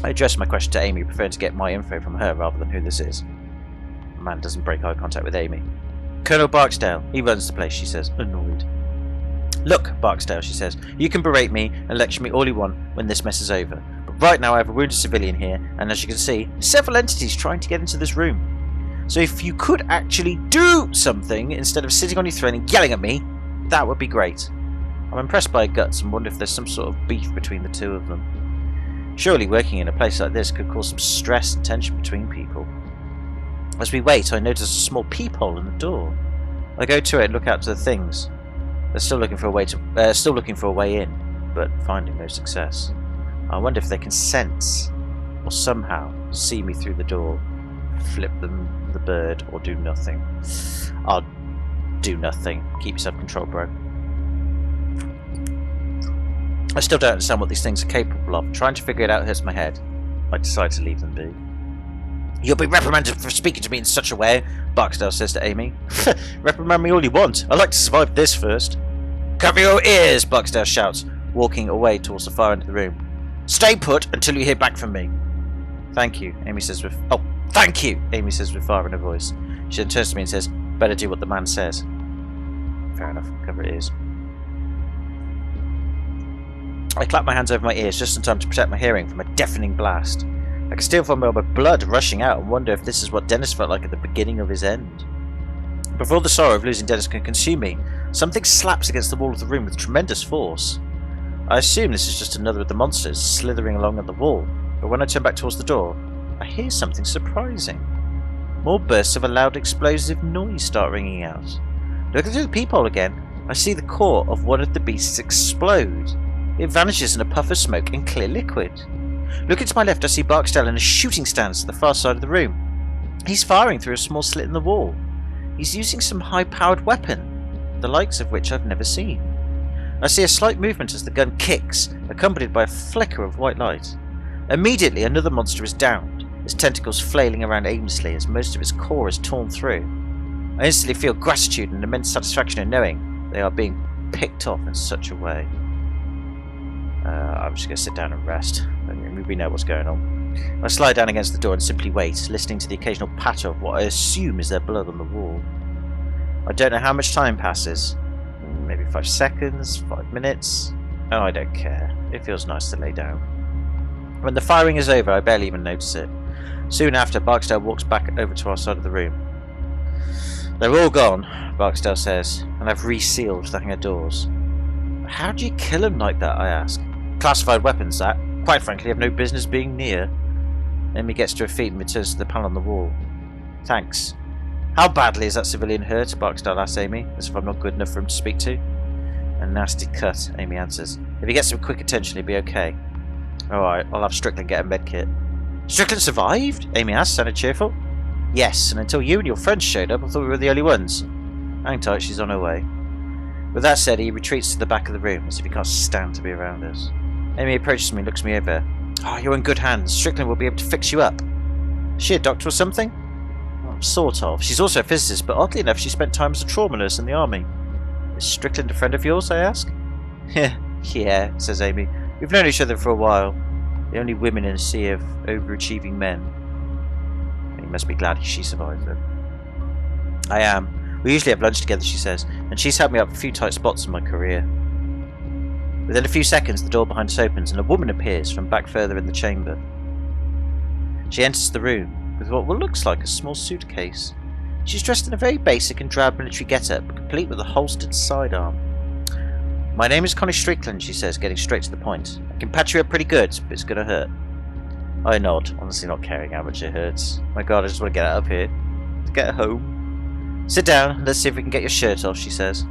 Speaker 1: I address my question to Amy, preferring to get my info from her rather than who this is. The man doesn't break eye contact with Amy. Colonel Barksdale. He runs the place, she says, annoyed. Look, Barksdale, she says, you can berate me and lecture me all you want when this mess is over. But right now I have a wounded civilian here, and as you can see, several entities trying to get into this room. So if you could actually do something instead of sitting on your throne and yelling at me, that would be great. I'm impressed by her guts and wonder if there's some sort of beef between the two of them. Surely working in a place like this could cause some stress and tension between people. As we wait, I notice a small peephole in the door. I go to it and look out to the things. They're still looking for a way in, but finding no success. I wonder if they can sense or somehow see me through the door, flip them the bird, or do nothing. I'll do nothing. Keep yourself control, bro. I still don't understand what these things are capable of. Trying to figure it out hurts my head. I decide to leave them be. You'll be reprimanded for speaking to me in such a way, Barksdale says to Amy. Reprimand me all you want. I'd like to survive this first. Cover your ears, Barksdale shouts, walking away towards the far end of the room. Stay put until you hear back from me. Thank you, Amy says with... Oh, thank you, Amy says with fire in her voice. She then turns to me and says, better do what the man says. Fair enough, cover your ears. I clap my hands over my ears just in time to protect my hearing from a deafening blast. I can still feel my blood rushing out and wonder if this is what Dennis felt like at the beginning of his end. Before the sorrow of losing Dennis can consume me, something slaps against the wall of the room with tremendous force. I assume this is just another of the monsters slithering along at the wall, but when I turn back towards the door, I hear something surprising. More bursts of a loud explosive noise start ringing out. Looking through the peephole again, I see the core of one of the beasts explode. It vanishes in a puff of smoke and clear liquid. Looking to my left, I see Barksdale in a shooting stance to the far side of the room. He's firing through a small slit in the wall. He's using some high-powered weapon, the likes of which I've never seen. I see a slight movement as the gun kicks, accompanied by a flicker of white light. Immediately, another monster is downed, its tentacles flailing around aimlessly as most of its core is torn through. I instantly feel gratitude and immense satisfaction in knowing they are being picked off in such a way. I'm just going to sit down and rest. We know what's going on. I slide down against the door and simply wait, listening to the occasional patter of what I assume is their blood on the wall. I don't know how much time passes. Maybe 5 seconds, 5 minutes. Oh, I don't care. It feels nice to lay down. When the firing is over, I barely even notice it. Soon after, Barksdale walks back over to our side of the room. They're all gone, Barksdale says, and I've resealed the hangar doors. How do you kill them like that, I ask. Classified weapons, that. Quite frankly, have no business being near. Amy gets to her feet and returns to the panel on the wall. Thanks. How badly is that civilian hurt? Barksdale asks Amy, as if I'm not good enough for him to speak to. A nasty cut, Amy answers. If he gets some quick attention, he'll be okay. Alright, I'll have Strickland get a medkit. Strickland survived? Amy asked, sounded cheerful. Yes, and until you and your friends showed up, I thought we were the only ones. Hang tight, she's on her way. With that said, he retreats to the back of the room, as if he can't stand to be around us. Amy approaches me and looks me over. Oh, you're in good hands. Strickland will be able to fix you up. Is she a doctor or something? Well, sort of. She's also a physicist, but oddly enough, she spent time as a trauma nurse in the army. Is Strickland a friend of yours, I ask? Yeah, says Amy. We've known each other for a while. The only women in a sea of overachieving men. And you must be glad she survived them. I am. We usually have lunch together, she says, and she's helped me up a few tight spots in my career. Within a few seconds, the door behind us opens and a woman appears from back further in the chamber. She enters the room with what looks like a small suitcase. She's dressed in a very basic and drab military get-up, complete with a holstered sidearm. My name is Connie Strickland, she says, getting straight to the point. I can patch you up pretty good, but it's gonna hurt. I nod, honestly not caring how much it hurts. My god, I just want to get out of here. To get home. Sit down, and let's see if we can get your shirt off, she says.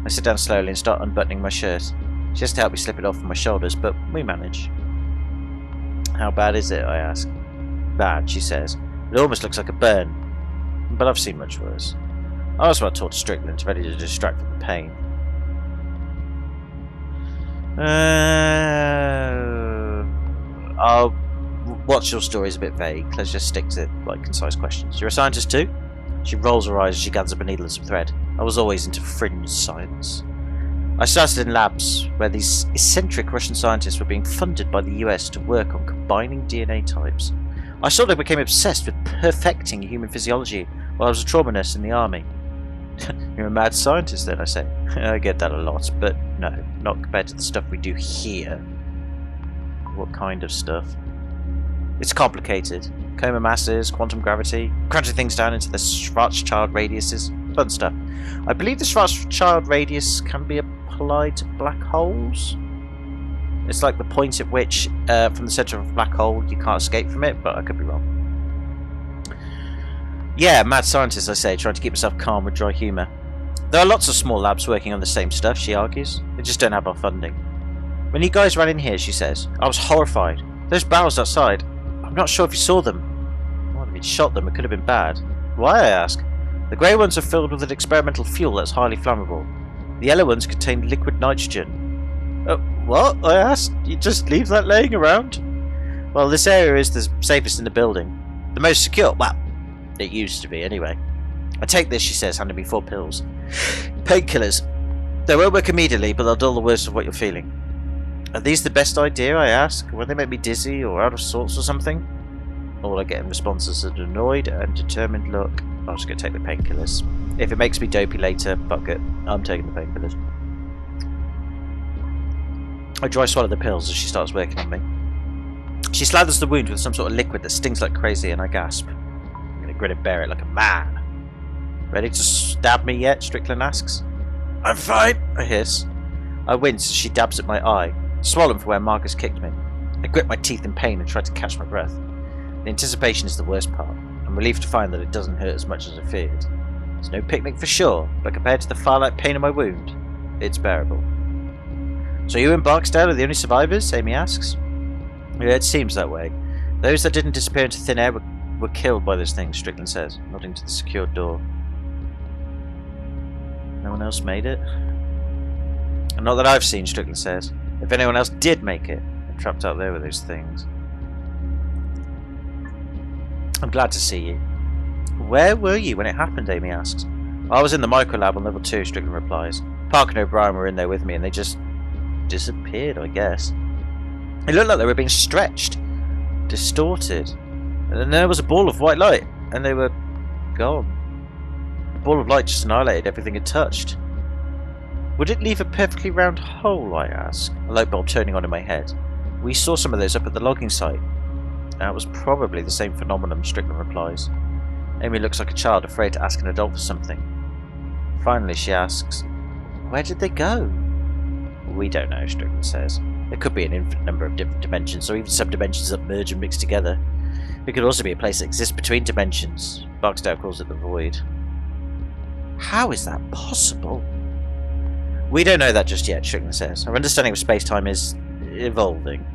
Speaker 1: I sit down slowly and start unbuttoning my shirt. She has to help me slip it off from my shoulders, but we manage. How bad is it, I ask. Bad, she says. It almost looks like a burn, but I've seen much worse. I was about to talk to Strickland, ready to distract from the pain. What's your story is a bit vague. Let's just stick to concise questions. You're a scientist too? She rolls her eyes as she gathers up a needle and some thread. I was always into fringe science. I started in labs where these eccentric Russian scientists were being funded by the US to work on combining DNA types. I sort of became obsessed with perfecting human physiology while I was a trauma nurse in the army. You're a mad scientist then, I say. I get that a lot, but no, not compared to the stuff we do here. What kind of stuff? It's complicated. Coma masses, quantum gravity, crunching things down into the Schwarzschild radiuses, fun stuff. I believe the Schwarzschild radius can be applied to black holes. It's like the point at which, from the centre of a black hole, you can't escape from it, but I could be wrong. Yeah, mad scientist, I say, trying to keep myself calm with dry humour. There are lots of small labs working on the same stuff, she argues. They just don't have our funding. When you guys ran in here, she says, I was horrified. Those barrels outside, I'm not sure if you saw them. Well, if you'd shot them, it could have been bad. Why, I ask? The grey ones are filled with an experimental fuel that's highly flammable. The yellow ones contain liquid nitrogen. What? I asked. You just leave that laying around? Well, this area is the safest in the building. The most secure. Well, it used to be anyway. I take this, she says, handing me 4 pills. Painkillers. They won't work immediately, but they'll dull the worst of what you're feeling. Are these the best idea, I ask? Will they make me dizzy or out of sorts or something? All I get in response is an annoyed and determined look. I'm just going to take the painkillers. If it makes me dopey later, fuck it. I'm taking the painkillers. I dry swallow the pills as she starts working on me. She slathers the wound with some sort of liquid that stings like crazy, and I gasp. I'm going to grin and bear it like a man. Ready to stab me yet? Strickland asks. I'm fine, I hiss. I wince as she dabs at my eye, swollen for where Marcus kicked me. I grip my teeth in pain and try to catch my breath. The anticipation is the worst part. I'm relieved to find that it doesn't hurt as much as I feared. It's no picnic for sure, but compared to the firelight pain of my wound, it's bearable. So you and Barksdale are the only survivors? Amy asks. Yeah, it seems that way. Those that didn't disappear into thin air were killed by this thing, Strickland says, nodding to the secured door. No one else made it? And not that I've seen, Strickland says. If anyone else did make it, they're trapped out there with those things. I'm glad to see you. Where were you when it happened, Amy asks. I was in the microlab on level 2, Strickland replies. Park and O'Brien were in there with me and they just disappeared, I guess. It looked like they were being stretched, distorted. And then there was a ball of white light, and they were gone. The ball of light just annihilated everything it touched. Would it leave a perfectly round hole, I ask, a light bulb turning on in my head. We saw some of those up at the logging site. That was probably the same phenomenon, Strickland replies. Amy looks like a child afraid to ask an adult for something. Finally, she asks, where did they go? We don't know, Strickland says. There could be an infinite number of different dimensions, or even sub-dimensions that merge and mix together. It could also be a place that exists between dimensions. Barksdale calls it the void. How is that possible? We don't know that just yet, Strickland says. Our understanding of space-time is evolving.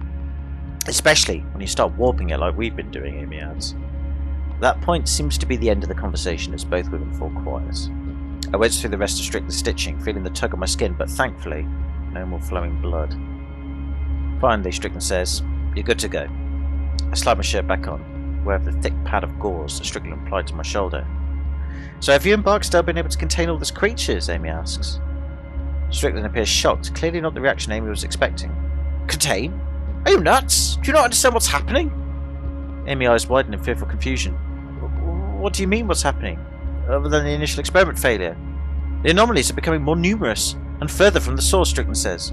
Speaker 1: Especially when you start warping it like we've been doing, Amy adds. That point seems to be the end of the conversation as both women fall quiet. I wedge through the rest of Strickland's stitching, feeling the tug on my skin, but thankfully, no more flowing blood. Finally, Strickland says, you're good to go. I slide my shirt back on, aware of the thick pad of gauze that Strickland applied to my shoulder. So have you and Barksdale been able to contain all these creatures? Amy asks. Strickland appears shocked, clearly not the reaction Amy was expecting. Contain? Are you nuts? Do you not understand what's happening? Amy's eyes widen in fearful confusion. What do you mean what's happening? Other than the initial experiment failure? The anomalies are becoming more numerous and further from the source, Strickland says.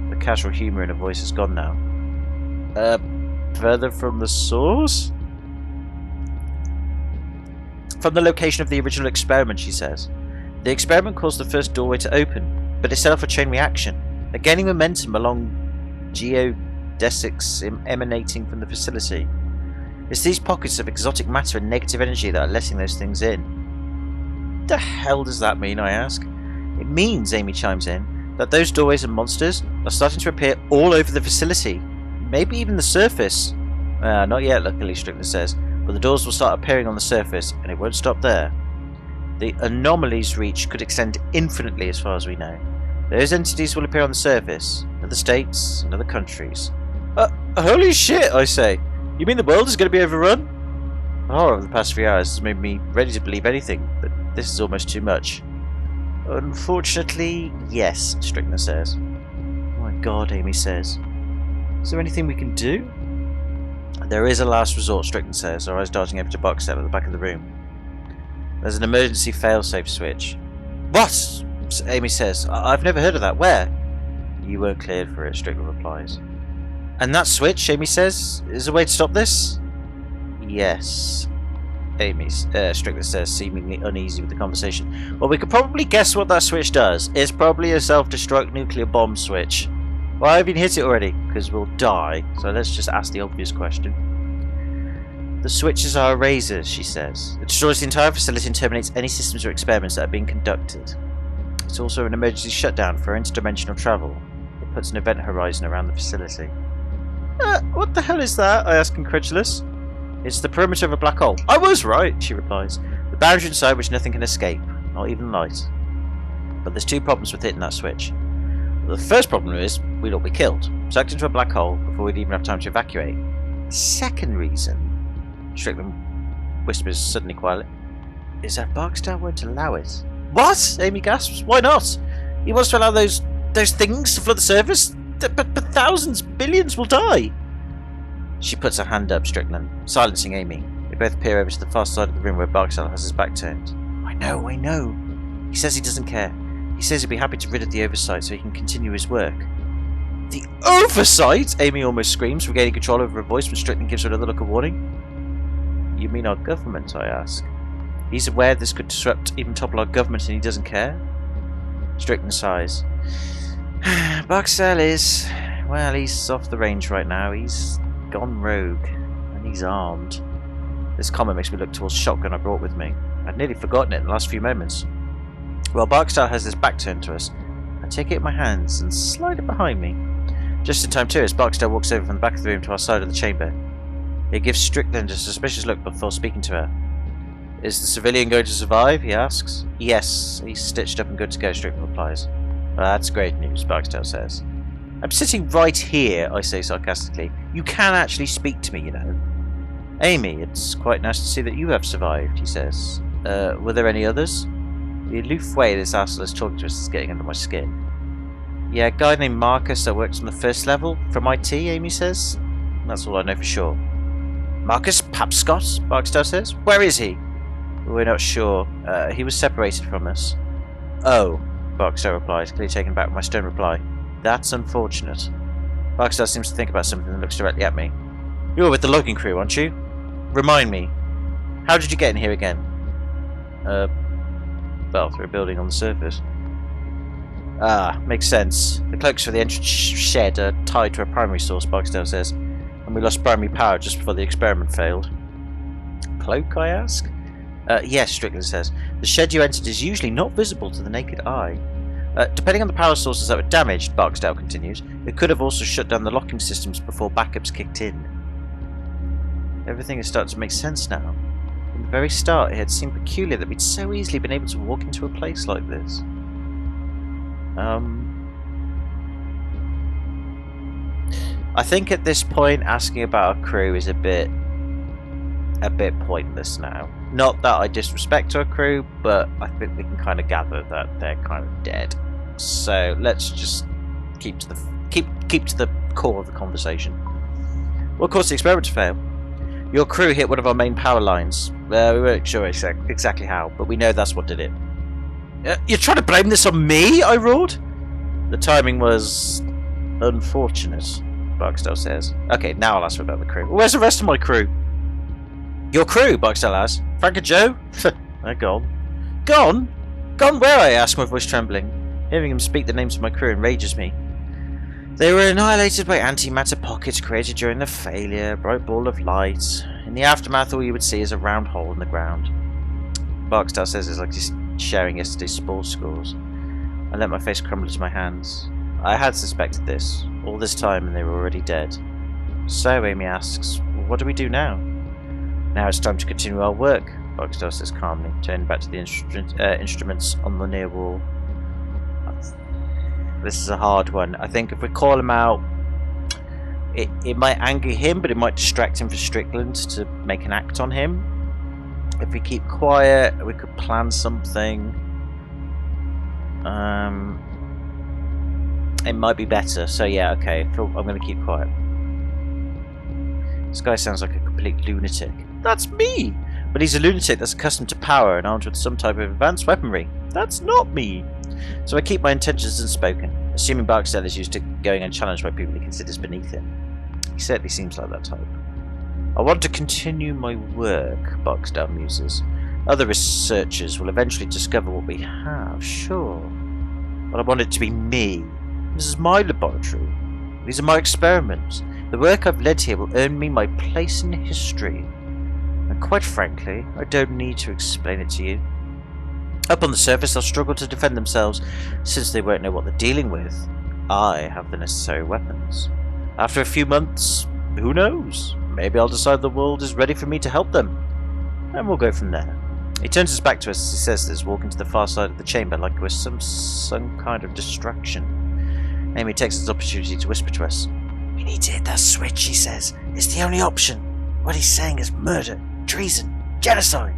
Speaker 1: The casual humour in her voice is gone now. Further from the source? From the location of the original experiment, she says. The experiment caused the first doorway to open, but it set off a chain reaction, gaining momentum along geodesics emanating from the facility. It's these pockets of exotic matter and negative energy that are letting those things in. What the hell does that mean, I ask? It means, Amy chimes in, that those doorways and monsters are starting to appear all over the facility. Maybe even the surface. Not yet, luckily, Strickland says, but the doors will start appearing on the surface, and it won't stop there. The anomaly's reach could extend infinitely as far as we know. Those entities will appear on the surface, in other states, and other countries. Holy shit, I say. You mean the world is going to be overrun? The horror of the past few hours has made me ready to believe anything, but this is almost too much. Unfortunately, yes, Strickland says. Oh my god, Amy says. Is there anything we can do? There is a last resort, Strickland says, her eyes darting over to Barksdale at the back of the room. There's an emergency failsafe switch. What? Amy says. I've never heard of that. Where? You weren't cleared for it, Strickland replies. And that switch, Amy says, is a way to stop this? Yes. Strickland says, seemingly uneasy with the conversation. Well, we could probably guess what that switch does. It's probably a self-destruct nuclear bomb switch. Well, I haven't hit it already, because we'll die. So let's just ask the obvious question. The switches are erasers, she says. It destroys the entire facility and terminates any systems or experiments that are being conducted. It's also an emergency shutdown for interdimensional travel. It puts an event horizon around the facility. What the hell is that? I ask incredulous. It's the perimeter of a black hole. I was right, she replies. The boundary inside which nothing can escape, not even light. But there's two problems with hitting that switch. The first problem is we'd all be killed, sucked into a black hole before we'd even have time to evacuate. The second reason, Strickland whispers suddenly quietly, is that Barksdale won't allow it. What? Amy gasps. Why not? He wants to allow those things to flood the surface? But thousands, billions will die. She puts her hand up, Strickland, silencing Amy. They both peer over to the far side of the room where Barksdale has his back turned. I know. He says he doesn't care. He says he'd be happy to rid of the oversight so he can continue his work. The oversight? Amy almost screams, regaining control over her voice when Strickland gives her another look of warning. You mean our government, I ask. He's aware this could disrupt, even topple our government, and he doesn't care? Strickland sighs. Barksdale is... well, he's off the range right now. He's gone rogue, and he's armed. This comment makes me look towards the shotgun I brought with me. I'd nearly forgotten it in the last few moments. Well, Barksdale has his back turned to us. I take it in my hands and slide it behind me. Just in time too, as Barksdale walks over from the back of the room to our side of the chamber. He gives Strickland a suspicious look before speaking to her. Is the civilian going to survive? He asks. Yes, he's stitched up and good to go, Strickland replies. Well, that's great news, Barksdale says. I'm sitting right here, I say sarcastically. You can actually speak to me, you know. Amy, it's quite nice to see that you have survived, he says. Were there any others? The aloof way this asshole is talking to us is getting under my skin. Yeah, a guy named Marcus that works on the first level from IT, Amy says. That's all I know for sure. Marcus Papscott, Barksdale says. Where is he? We're not sure. He was separated from us. Oh, Barksdale replies, clearly taken back with my stern reply. That's unfortunate. Barksdale seems to think about something and looks directly at me. You were with the logging crew, aren't you? Remind me. How did you get in here again? Well, through a building on the surface. Ah, makes sense. The cloaks for the entrance shed are tied to a primary source, Barksdale says, and we lost primary power just before the experiment failed. Cloak, I ask? Yes, Strickland says. The shed you entered is usually not visible to the naked eye. Depending on the power sources that were damaged, Barksdale continues, it could have also shut down the locking systems before backups kicked in. Everything is starting to make sense now. From the very start, it had seemed peculiar that we'd so easily been able to walk into a place like this. I think at this point, asking about our crew is a bit pointless now. Not that I disrespect our crew, but I think we can kind of gather that they're kind of dead. So let's just keep to the core of the conversation. What caused the experiment to fail? Your crew hit one of our main power lines. We weren't sure exactly how, but we know that's what did it. You're trying to blame this on me? I roared. The timing was unfortunate, Barksdale says. Okay, now I'll ask about the crew. Where's the rest of my crew? Your crew, Barksdale asks. Frank and Joe? They're gone. Gone? Gone where? I ask, my voice trembling. Hearing him speak the names of my crew enrages me. They were annihilated by antimatter pockets created during the failure, a bright ball of light. In the aftermath, all you would see is a round hole in the ground. Barksdale says it's like he's sharing yesterday's spore scores. I let my face crumble into my hands. I had suspected this, all this time, and they were already dead. So, Amy asks, what do we do now? Now it's time to continue our work, Barksdale says calmly, turning back to the instruments on the near wall. This is a hard one. I think if we call him out, it might anger him, but it might distract him for Strickland to make an act on him. If we keep quiet, we could plan something. It might be better. So yeah, okay. I'm going to keep quiet. This guy sounds like a complete lunatic. That's me! But he's a lunatic that's accustomed to power and armed with some type of advanced weaponry. That's not me! So I keep my intentions unspoken, assuming Barksdale is used to going unchallenged by people he considers beneath him. He certainly seems like that type. I want to continue my work, Barksdale muses. Other researchers will eventually discover what we have, sure. But I want it to be me. This is my laboratory. These are my experiments. The work I've led here will earn me my place in history. And quite frankly, I don't need to explain it to you. Up on the surface, they'll struggle to defend themselves, since they won't know what they're dealing with. I have the necessary weapons. After a few months, who knows? Maybe I'll decide the world is ready for me to help them. And we'll go from there. He turns his back to us as he says this, walking to the far side of the chamber like it was some kind of distraction. Amy takes this opportunity to whisper to us. "We need to hit that switch," she says. "It's the only option. What he's saying is murder, treason, genocide."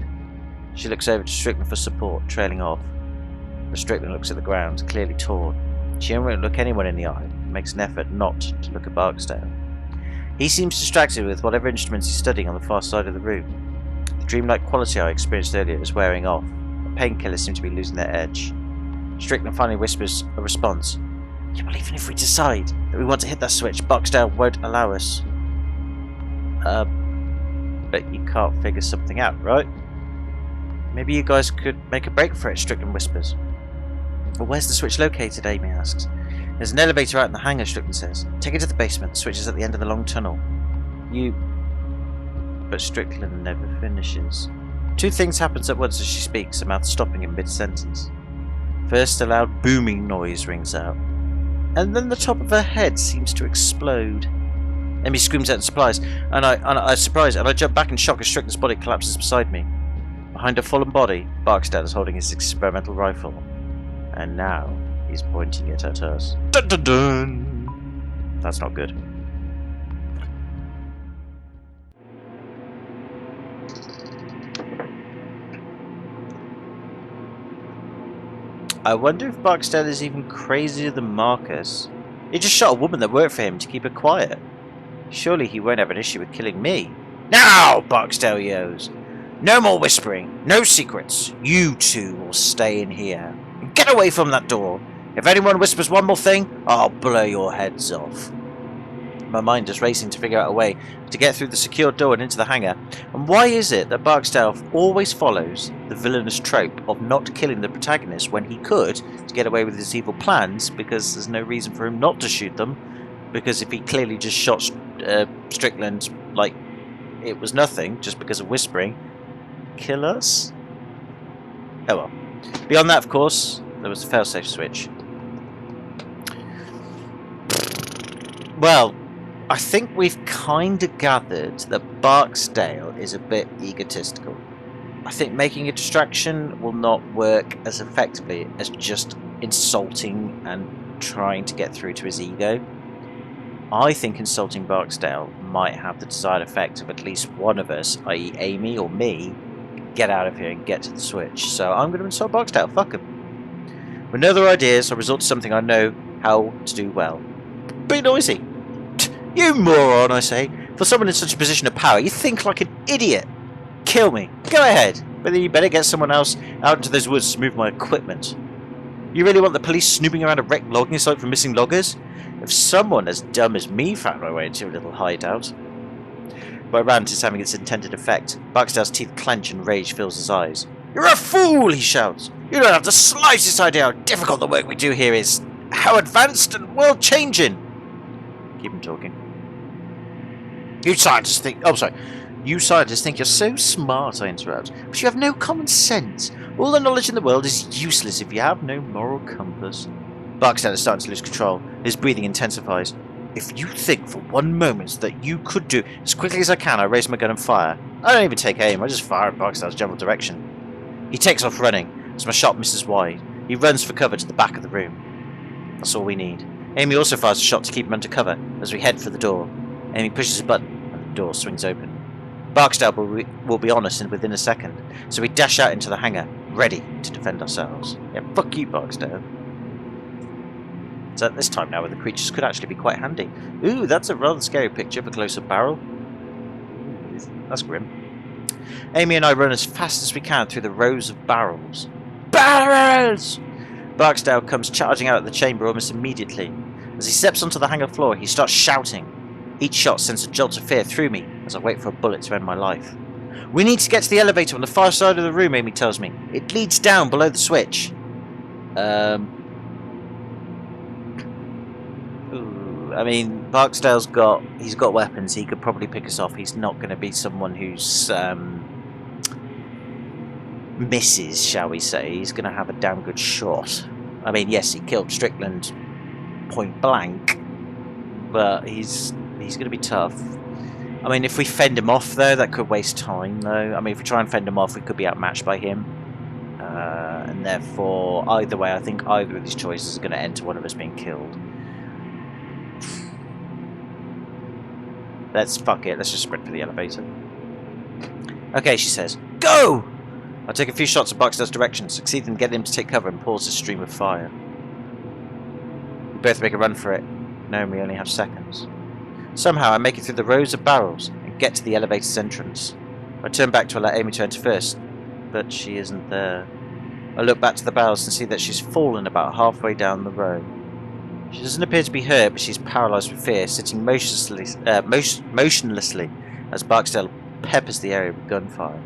Speaker 1: She looks over to Strickland for support, trailing off. But Strickland looks at the ground, clearly torn. She won't look anyone in the eye, and makes an effort not to look at Barksdale. He seems distracted with whatever instruments he's studying on the far side of the room. The dreamlike quality I experienced earlier is wearing off. The painkillers seem to be losing their edge. Strickland finally whispers a response. "Yeah, well, even if we decide that we want to hit that switch, Barksdale won't allow us." But you can't figure something out, right? "Maybe you guys could make a break for it," Strickland whispers. "But where's the switch located?" Amy asks. "There's an elevator out in the hangar," Strickland says. "Take it to the basement. The switch is at the end of the long tunnel." But Strickland never finishes. Two things happen at once as she speaks, her mouth stopping in mid-sentence. First, a loud booming noise rings out, and then the top of her head seems to explode. Amy screams out in surprise, and I jump back in shock as Strickland's body collapses beside me. Behind her fallen body, Barksdale is holding his experimental rifle, and now he's pointing it at us. Dun dun dun! That's not good. I wonder if Barksdale is even crazier than Marcus. He just shot a woman that worked for him to keep her quiet. Surely he won't have an issue with killing me. "Now!" Barksdale yells. "No more whispering, no secrets. You two will stay in here. Get away from that door. If anyone whispers one more thing, I'll blow your heads off." My mind is racing to figure out a way to get through the secured door and into the hangar. And why is it that Barksdale always follows the villainous trope of not killing the protagonist when he could to get away with his evil plans, because there's no reason for him not to shoot them? Because if he clearly just shot Strickland like it was nothing, just because of whispering, kill us? Oh well. Beyond that, of course, there was the failsafe switch. Well, I think we've kind of gathered that Barksdale is a bit egotistical. I think making a distraction will not work as effectively as just insulting and trying to get through to his ego. I think insulting Barksdale might have the desired effect of at least one of us, i.e. Amy or me, get out of here and get to the switch. So I'm going to insult Barksdale. Fuck him. With no other ideas, I resort to something I know how to do well. Be noisy. "You moron," I say. "For someone in such a position of power, you think like an idiot. Kill me. Go ahead. But then you better get someone else out into those woods to move my equipment. You really want the police snooping around a wrecked logging site for missing loggers? If someone as dumb as me found my way into your little hideout." My rant is having its intended effect. Barksdale's teeth clench and rage fills his eyes. "You're a fool," he shouts. "You don't have the slightest idea how difficult the work we do here is. How advanced and world-changing." Keep him talking. You scientists think you're so smart," I interrupt. "But you have no common sense. All the knowledge in the world is useless if you have no moral compass." Barksdale is starting to lose control. His breathing intensifies. "If you think for one moment that you could do..." As quickly as I can, I raise my gun and fire. I don't even take aim, I just fire in Barksdale's general direction. He takes off running, as my shot misses wide. He runs for cover to the back of the room. That's all we need. Amy also fires a shot to keep him under cover, as we head for the door. Amy pushes a button, and the door swings open. Barksdale will be on us within a second, so we dash out into the hangar, ready to defend ourselves. Yeah, fuck you, Barksdale. It's at this time now where the creatures could actually be quite handy. Ooh, that's a rather scary picture of a close-up barrel. Ooh, that's grim. Amy and I run as fast as we can through the rows of barrels. Barrels! Barksdale comes charging out of the chamber almost immediately. As he steps onto the hangar floor, he starts shouting. Each shot sends a jolt of fear through me as I wait for a bullet to end my life. "We need to get to the elevator on the far side of the room," Amy tells me. "It leads down below the switch." I mean, Barksdale's got weapons. He could probably pick us off. He's not going to be someone who's misses, shall we say. He's going to have a damn good shot. I mean, yes, he killed Strickland point blank, but he's going to be tough. I mean, if we fend him off, though, that could waste time, though. I mean, if we try and fend him off, we could be outmatched by him. And therefore, either way, I think either of these choices is going to end to one of us being killed. Fuck it. Let's just sprint for the elevator. Okay, she says. Go! I take a few shots in Barksdale's direction, succeeding in getting him to take cover and pause the stream of fire. We both make a run for it, knowing we only have seconds. Somehow I make it through the rows of barrels and get to the elevator's entrance. I turn back to allow Amy to enter first, but she isn't there. I look back to the barrels and see that she's fallen about halfway down the row. She doesn't appear to be hurt, but she's paralysed with fear, sitting motionlessly as Barksdale peppers the area with gunfire.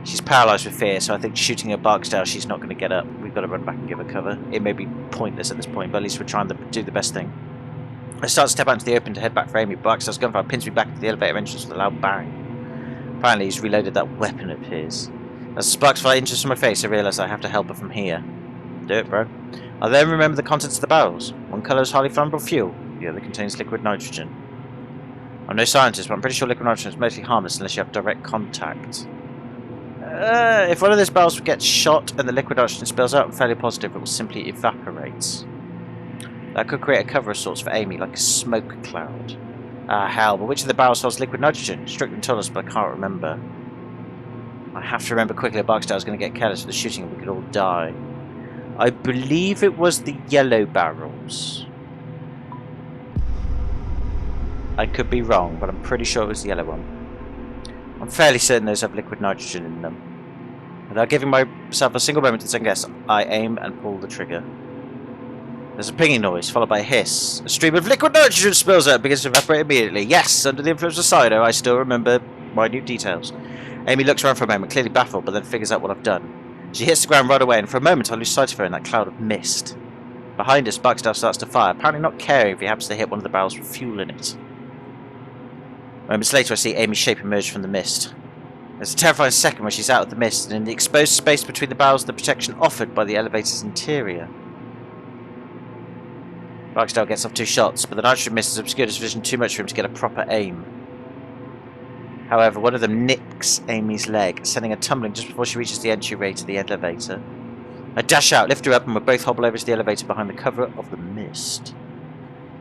Speaker 1: She's paralysed with fear, so I think shooting at Barksdale, she's not going to get up. We've got to run back and give her cover. It may be pointless at this point, but at least we're trying to do the best thing. I start to step out into the open to head back for Amy. Barksdale's gunfire pins me back into the elevator entrance with a loud bang. Apparently he's reloaded that weapon of his. As the sparks fly inches from my face, I realise I have to help her from here. Do it, bro. I then remember the contents of the barrels. One colour is highly flammable fuel, the other contains liquid nitrogen. I'm no scientist, but I'm pretty sure liquid nitrogen is mostly harmless unless you have direct contact. If one of those barrels gets shot and the liquid nitrogen spills out, I'm fairly positive it will simply evaporate. That could create a cover of sorts for Amy, like a smoke cloud. Ah, hell, but which of the barrels holds liquid nitrogen? Strickland told us, but I can't remember. I have to remember quickly that Barksdale was going to get careless with the shooting and we could all die. I believe it was the yellow barrels. I could be wrong, but I'm pretty sure it was the yellow one. I'm fairly certain those have liquid nitrogen in them. Without giving myself a single moment to second guess, I aim and pull the trigger. There's a pinging noise, followed by a hiss. A stream of liquid nitrogen spills out and begins to evaporate immediately. Yes, under the influence of cyano, I still remember minute details. Amy looks around for a moment, clearly baffled, but then figures out what I've done. She hits the ground right away, and for a moment I lose sight of her in that cloud of mist. Behind us, Barksdale starts to fire, apparently not caring if he happens to hit one of the barrels with fuel in it. Moments later, I see Amy's shape emerge from the mist. There's a terrifying second where she's out of the mist, and in the exposed space between the barrels, the protection offered by the elevator's interior. Barksdale gets off 2 shots, but the nitrogen mist has obscured his vision too much for him to get a proper aim. However, one of them nicks Amy's leg, sending her tumbling just before she reaches the entryway to the elevator. I dash out, lift her up, and we both hobble over to the elevator behind the cover of the mist.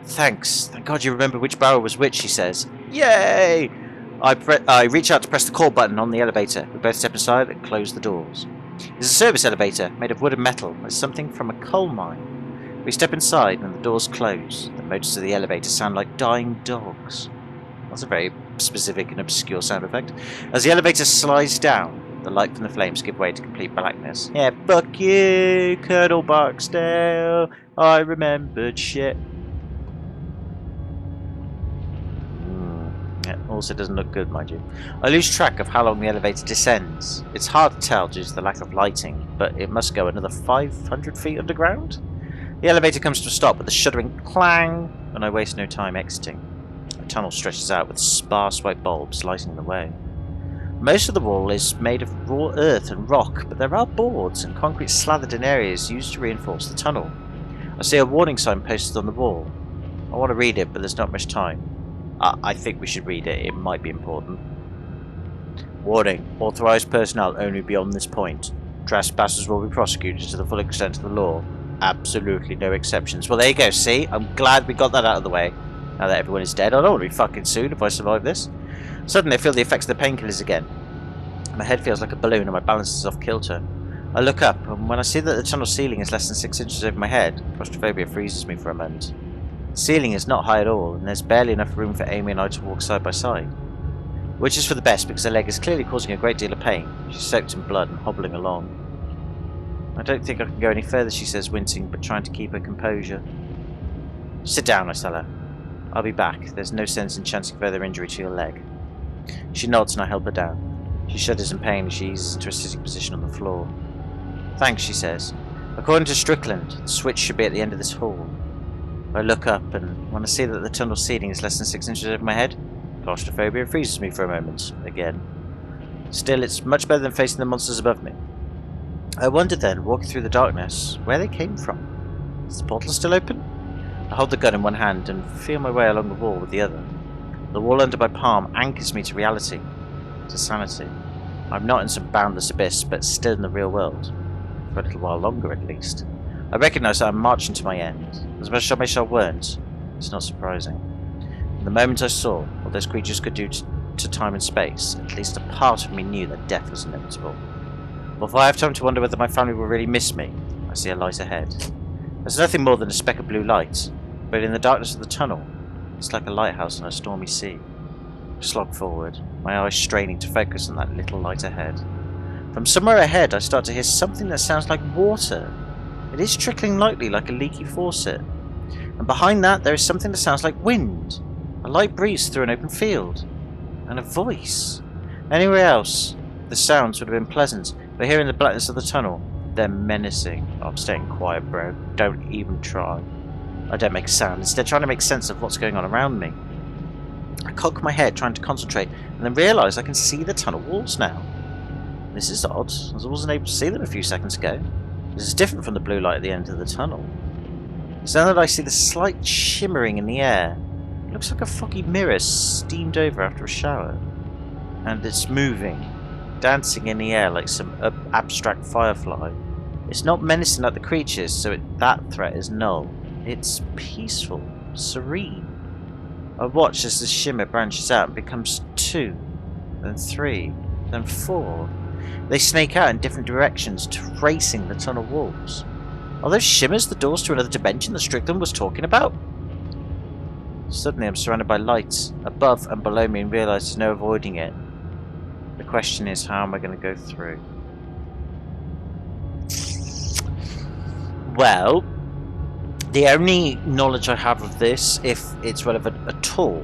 Speaker 1: Thanks. Thank God you remember which barrel was which, she says. Yay! I reach out to press the call button on the elevator. We both step inside and close the doors. It's a service elevator, made of wood and metal, like something from a coal mine. We step inside and the doors close. The motors of the elevator sound like dying dogs. That's a very specific and obscure sound effect. As the elevator slides down, the light from the flames give way to complete blackness. Yeah, fuck you, Colonel Barksdale. I remembered shit. Yeah, also doesn't look good, mind you. I lose track of how long the elevator descends. It's hard to tell due to the lack of lighting, but it must go another 500 feet underground? The elevator comes to a stop with a shuddering clang, and I waste no time exiting. The tunnel stretches out with sparse white bulbs lighting the way. Most of the wall is made of raw earth and rock, but there are boards and concrete slathered in areas used to reinforce the tunnel. I see a warning sign posted on the wall. I want to read it, but there's not much time. I think we should read it, it might be important. Warning, authorised personnel only beyond this point. Trespassers will be prosecuted to the full extent of the law. Absolutely no exceptions. Well, there you go, see? I'm glad we got that out of the way. Now that everyone is dead, I don't want to be fucking sued if I survive this. Suddenly I feel the effects of the painkillers again. My head feels like a balloon and my balance is off kilter. I look up, and when I see that the tunnel ceiling is less than 6 inches over my head, claustrophobia freezes me for a moment. The ceiling is not high at all, and there's barely enough room for Amy and I to walk side by side. Which is for the best, because her leg is clearly causing a great deal of pain. She's soaked in blood and hobbling along. I don't think I can go any further, she says, wincing, but trying to keep her composure. Sit down, I tell her. I'll be back. There's no sense in chancing further injury to your leg. She nods and I help her down. She shudders in pain as she eases into a sitting position on the floor. Thanks, she says. According to Strickland, the switch should be at the end of this hall. I look up, and when I see that the tunnel ceiling is less than 6 inches over my head, claustrophobia freezes me for a moment, again. Still, it's much better than facing the monsters above me. I wonder then, walking through the darkness, where they came from. Is the portal still open? I hold the gun in one hand and feel my way along the wall with the other. The wall under my palm anchors me to reality, to sanity. I'm not in some boundless abyss, but still in the real world. For a little while longer, at least. I recognise that I'm marching to my end. As much as I wish I weren't, it's not surprising. The moment I saw what those creatures could do to time and space, at least a part of me knew that death was inevitable. Before I have time to wonder whether my family will really miss me, I see a light ahead. There's nothing more than a speck of blue light, but in the darkness of the tunnel, it's like a lighthouse on a stormy sea. I slog forward, my eyes straining to focus on that little light ahead. From somewhere ahead, I start to hear something that sounds like water. It is trickling lightly like a leaky faucet. And behind that, there is something that sounds like wind. A light breeze through an open field. And a voice. Anywhere else, the sounds would have been pleasant, but here in the blackness of the tunnel, they're menacing. Oh, I'm staying quiet, bro. Don't even try. I don't make a sound, instead trying to make sense of what's going on around me. I cock my head, trying to concentrate, and then realise I can see the tunnel walls now. This is odd, as I wasn't able to see them a few seconds ago. This is different from the blue light at the end of the tunnel. It's now that I see the slight shimmering in the air. It looks like a foggy mirror steamed over after a shower. And it's moving, dancing in the air like some abstract firefly. It's not menacing like the creatures, so that threat is null. It's peaceful, serene. I watch as the shimmer branches out and becomes 2, then 3, then 4. They snake out in different directions, tracing the tunnel walls. Are those shimmers the doors to another dimension that Strickland was talking about? Suddenly I'm surrounded by light above and below me and realise there's no avoiding it. The question is, how am I going to go through? Well, the only knowledge I have of this, if it's relevant at all,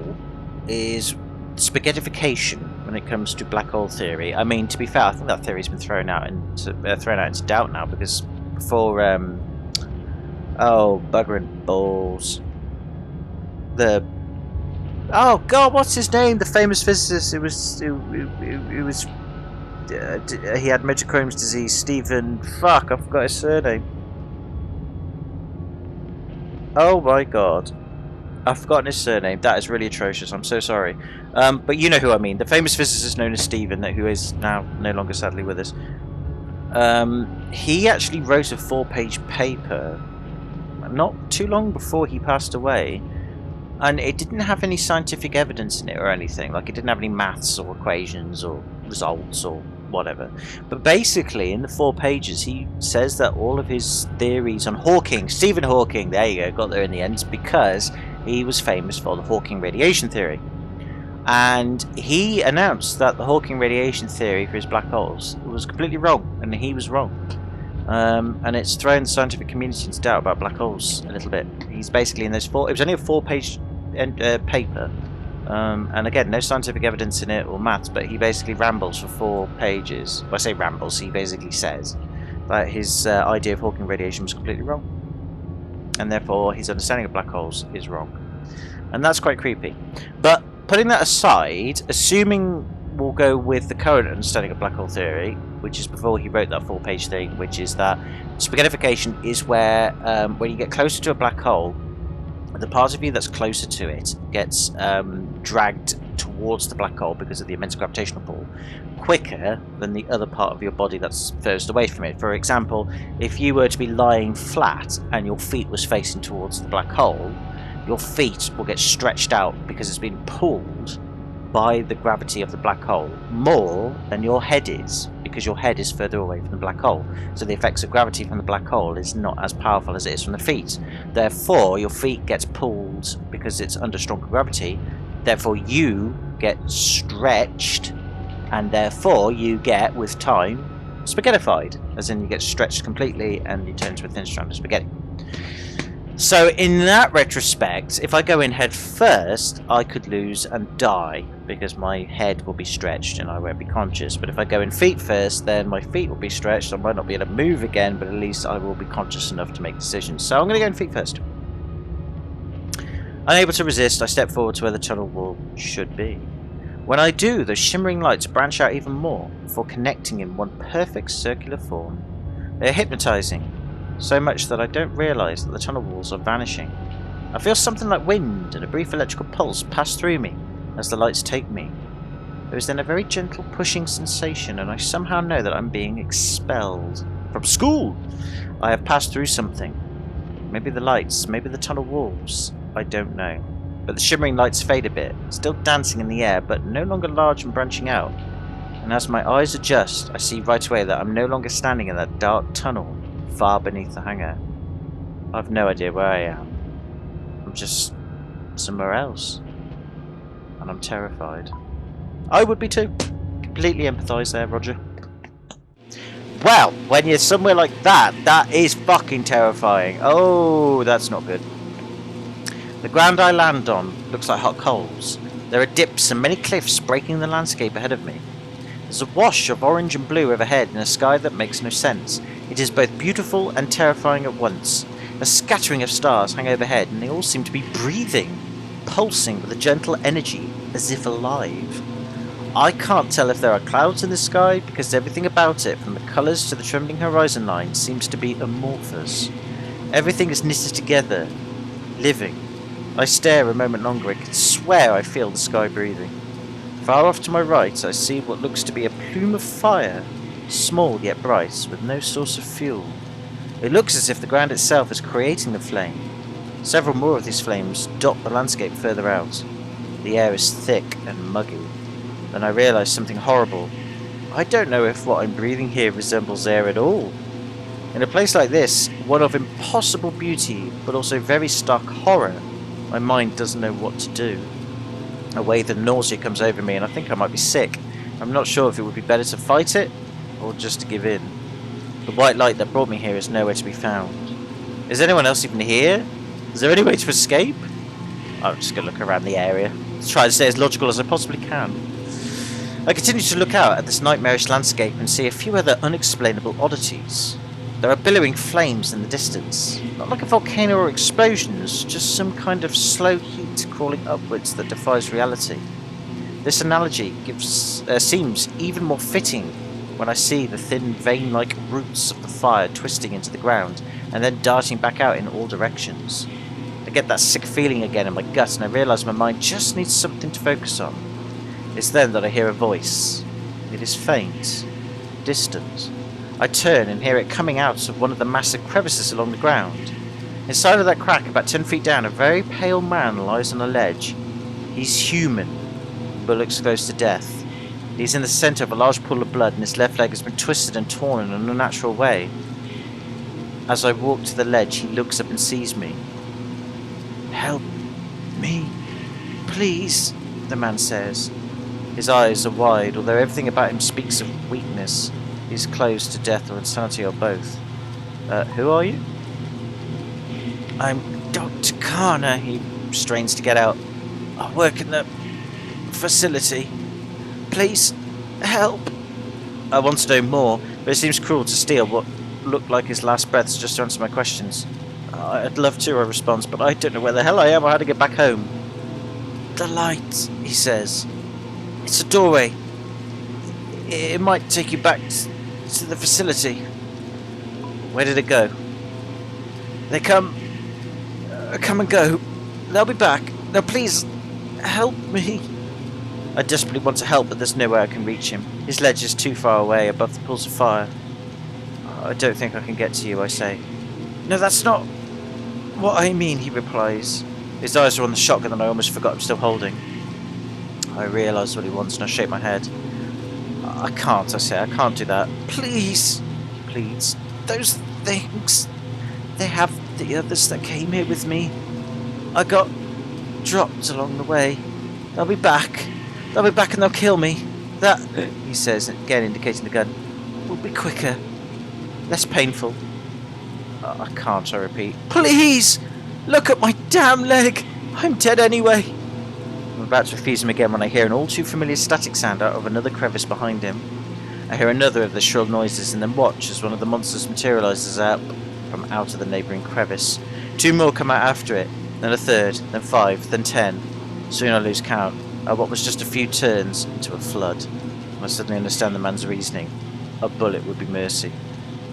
Speaker 1: is Spaghettification when it comes to black hole theory. I mean, to be fair, I think that theory's been thrown out into doubt now, because before oh, bugger and balls, oh god, what's his name? The famous physicist who was he had motor Crohn's disease. Stephen, fuck, I forgot his surname. Oh my god, I've forgotten his surname. That is really atrocious. I'm so sorry. But you know who I mean. The famous physicist known as Stephen, who is now no longer sadly with us. He actually wrote a 4-page paper not too long before he passed away, and it didn't have any scientific evidence in it or anything. Like, it didn't have any maths or equations or results or whatever. But basically, in the 4 pages, he says that all of his theories on Hawking, Stephen Hawking, there you go, got there in the end, because he was famous for the Hawking radiation theory. And he announced that the Hawking radiation theory for his black holes was completely wrong, and he was wrong. And it's thrown the scientific community into doubt about black holes a little bit. He's basically in those 4... It was only a 4-page paper. And again, no scientific evidence in it or maths, but he basically rambles for 4 pages. Well, I say rambles, he basically says that his idea of Hawking radiation was completely wrong. And therefore, his understanding of black holes is wrong. And that's quite creepy. But putting that aside, assuming we'll go with the current understanding of black hole theory, which is before he wrote that 4-page thing, which is that spaghettification is where when you get closer to a black hole, the part of you that's closer to it gets dragged towards the black hole because of the immense gravitational pull quicker than the other part of your body that's furthest away from it. For example, if you were to be lying flat and your feet was facing towards the black hole, your feet will get stretched out because it's been pulled by the gravity of the black hole more than your head is, because your head is further away from the black hole. So the effects of gravity from the black hole is not as powerful as it is from the feet. Therefore, your feet gets pulled because it's under stronger gravity. Therefore, you get stretched, and therefore you get, with time, spaghettified, as in you get stretched completely and you turn into a thin strand of spaghetti. So in that retrospect, if I go in head first, I could lose and die because my head will be stretched and I won't be conscious. But if I go in feet first, then my feet will be stretched. I might not be able to move again, but at least I will be conscious enough to make decisions. So I'm going to go in feet first. Unable to resist, I step forward to where the tunnel wall should be. When I do, those shimmering lights branch out even more before connecting in one perfect circular form. They are hypnotizing. So much that I don't realise that the tunnel walls are vanishing. I feel something like wind and a brief electrical pulse pass through me as the lights take me. There is then a very gentle pushing sensation, and I somehow know that I'm being expelled. From school! I have passed through something. Maybe the lights, maybe the tunnel walls. I don't know. But the shimmering lights fade a bit, still dancing in the air, but no longer large and branching out. And as my eyes adjust, I see right away that I'm no longer standing in that dark tunnel far beneath the hangar. I've no idea where I am. I'm just somewhere else. And I'm terrified. I would be too. Completely empathise there, Roger. Well, when you're somewhere like that, that is fucking terrifying. Oh, that's not good. The ground I land on looks like hot coals. There are dips and many cliffs breaking the landscape ahead of me. There's a wash of orange and blue overhead in a sky that makes no sense. It is both beautiful and terrifying at once. A scattering of stars hang overhead, and they all seem to be breathing, pulsing with a gentle energy, as if alive. I can't tell if there are clouds in the sky, because everything about it, from the colours to the trembling horizon line, seems to be amorphous. Everything is knitted together, living. I stare a moment longer and can swear I feel the sky breathing. Far off to my right, I see what looks to be a plume of fire, small yet bright, with no source of fuel. It looks as if the ground itself is creating the flame. Several more of these flames dot the landscape further out. The air is thick and muggy. Then I realise something horrible. I don't know if what I'm breathing here resembles air at all. In a place like this, one of impossible beauty, but also very stark horror, my mind doesn't know what to do. A wave of nausea comes over me and I think I might be sick. I'm not sure if it would be better to fight it, or just to give in. The white light that brought me here is nowhere to be found. Is anyone else even here? Is there any way to escape? I'm just going to look around the area, try to stay as logical as I possibly can. I continue to look out at this nightmarish landscape and see a few other unexplainable oddities. There are billowing flames in the distance, not like a volcano or explosions, just some kind of slow heat crawling upwards that defies reality. This analogy seems even more fitting when I see the thin vein-like roots of the fire twisting into the ground and then darting back out in all directions. I get that sick feeling again in my gut and I realise my mind just needs something to focus on. It's then that I hear a voice. It is faint, distant. I turn and hear it coming out of one of the massive crevices along the ground. Inside of that crack, about 10 feet down, a very pale man lies on a ledge. He's human, but looks close to death. He's in the centre of a large pool of blood and his left leg has been twisted and torn in an unnatural way. As I walk to the ledge, he looks up and sees me. "Help me, please," the man says. His eyes are wide, although everything about him speaks of weakness. He's close to death or insanity or both. Who are you? "I'm Dr. Kana," he strains to get out. "I work in the facility. Please, help." I want to know more, but it seems cruel to steal what looked like his last breaths just to answer my questions. "I'd love to," I respond, "but I don't know where the hell I am or how to get back home." "The light," he says. "It's a doorway. It might take you back to the facility." "Where did it go?" "They come and go. They'll be back. Now please, help me." I desperately want to help, but there's no way I can reach him. His ledge is too far away, above the pools of fire. "I don't think I can get to you," I say. "No, that's not what I mean," he replies. His eyes are on the shotgun that I almost forgot I'm still holding. I realise what he wants and I shake my head. "I can't," I say. "I can't do that." "Please," he pleads. "Those things. They have the others that came here with me. I got dropped along the way. They'll be back. They'll be back and they'll kill me. That," he says, again indicating the gun, "will be quicker. Less painful." "I can't," I repeat. "Please! Look at my damn leg! I'm dead anyway." I'm about to refuse him again when I hear an all too familiar static sound out of another crevice behind him. I hear another of the shrill noises and then watch as one of the monsters materialises up from out of the neighbouring crevice. Two more come out after it, then a third, then 5, then 10. Soon I lose count. What was just a few turns into a flood. I suddenly understand the man's reasoning. A bullet would be mercy.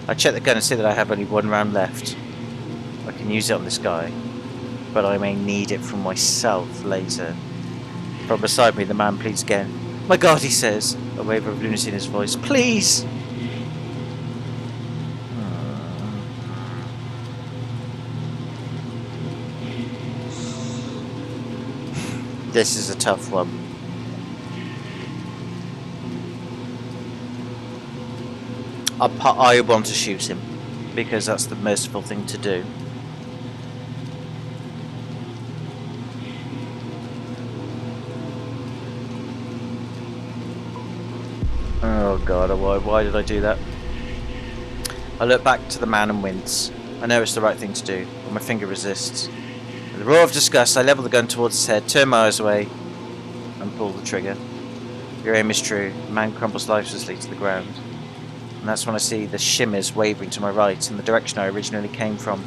Speaker 1: I check the gun and see that I have only 1 round left. I can use it on this guy, but I may need it for myself later. From beside me, the man pleads again. "My God," he says, a wave of lunacy in his voice. "Please!" This is a tough one. I want to shoot him, because that's the merciful thing to do. Oh god, why did I do that? I look back to the man and wince. I know it's the right thing to do, but my finger resists. With a roar of disgust, I level the gun towards his head, turn my eyes away, and pull the trigger. Your aim is true. The man crumbles lifelessly to the ground. And that's when I see the shimmers wavering to my right in the direction I originally came from.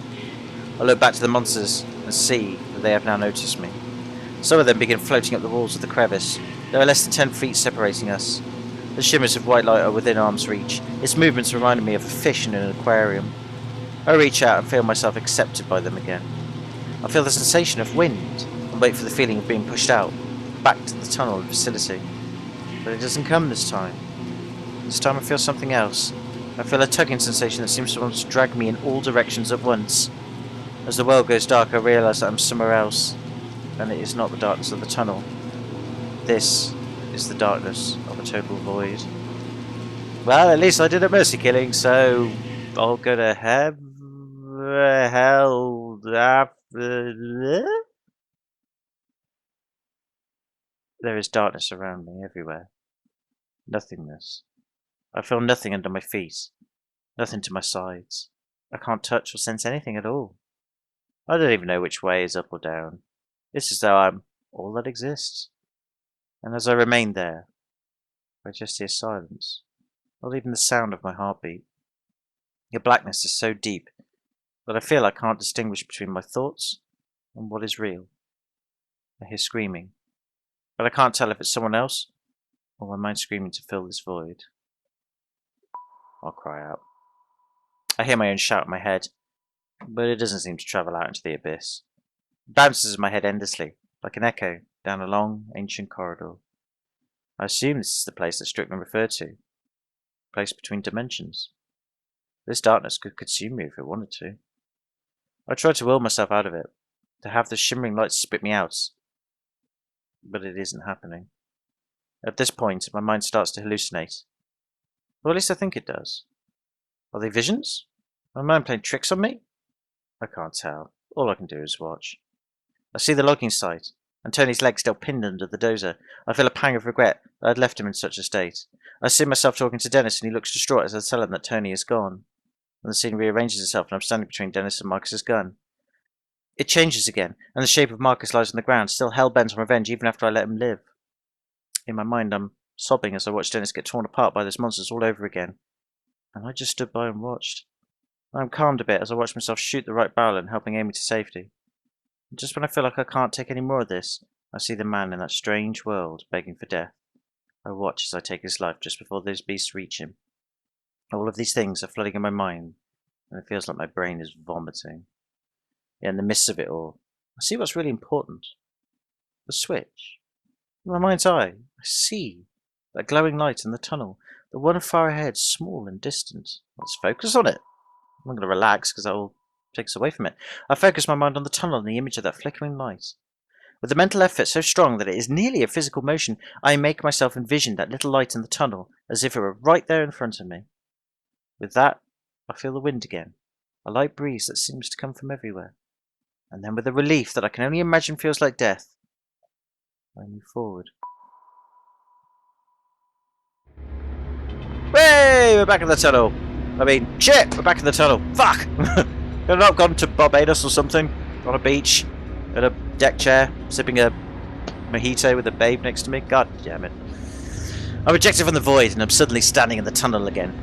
Speaker 1: I look back to the monsters and see that they have now noticed me. Some of them begin floating up the walls of the crevice. There are less than 10 feet separating us. The shimmers of white light are within arm's reach. Its movements reminded me of a fish in an aquarium. I reach out and feel myself accepted by them again. I feel the sensation of wind and wait for the feeling of being pushed out, back to the tunnel vicinity. But it doesn't come this time. This time I feel something else. I feel a tugging sensation that seems to want to drag me in all directions at once. As the world goes dark, I realise that I'm somewhere else, and it is not the darkness of the tunnel. This is the darkness of a total void. Well, at least I did a mercy killing, so I'll go to hell after. There is darkness around me everywhere. Nothingness. I feel nothing under my feet. Nothing to my sides. I can't touch or sense anything at all. I don't even know which way is up or down. It's as though I'm all that exists. And as I remain there, I just hear silence. Not even the sound of my heartbeat. The blackness is so deep that I feel I can't distinguish between my thoughts and what is real. I hear screaming, but I can't tell if it's someone else or my mind screaming to fill this void. I'll cry out. I hear my own shout in my head, but it doesn't seem to travel out into the abyss. It bounces in my head endlessly, like an echo down a long, ancient corridor. I assume this is the place that Strickland referred to, a place between dimensions. This darkness could consume me if it wanted to. I try to will myself out of it, to have the shimmering light spit me out, but it isn't happening. At this point, my mind starts to hallucinate. Or at least I think it does. Are they visions? My mind playing tricks on me? I can't tell. All I can do is watch. I see the logging site, and Tony's leg still pinned under the dozer. I feel a pang of regret that I'd left him in such a state. I see myself talking to Dennis, and he looks distraught as I tell him that Tony is gone. And the scene rearranges itself, and I'm standing between Dennis and Marcus's gun. It changes again, and the shape of Marcus lies on the ground, still hell-bent on revenge even after I let him live. In my mind, I'm sobbing as I watch Dennis get torn apart by those monsters all over again. And I just stood by and watched. I'm calmed a bit as I watch myself shoot the right barrel and helping Amy to safety. And just when I feel like I can't take any more of this, I see the man in that strange world begging for death. I watch as I take his life just before those beasts reach him. All of these things are flooding in my mind, and it feels like my brain is vomiting. Yet in the midst of it all, I see what's really important. The switch. In my mind's eye, I see that glowing light in the tunnel, the one far ahead, small and distant. Let's focus on it. I'm not going to relax because that will take us away from it. I focus my mind on the tunnel and the image of that flickering light. With a mental effort so strong that it is nearly a physical motion, I make myself envision that little light in the tunnel as if it were right there in front of me. With that, I feel the wind again, a light breeze that seems to come from everywhere. And then with a relief that I can only imagine feels like death, I move forward. Hey, we're back in the tunnel. I mean, shit, we're back in the tunnel. Fuck! Could have not gone to Barbados or something, on a beach, in a deck chair, sipping a mojito with a babe next to me. God damn it. I'm ejected from the void and I'm suddenly standing in the tunnel again.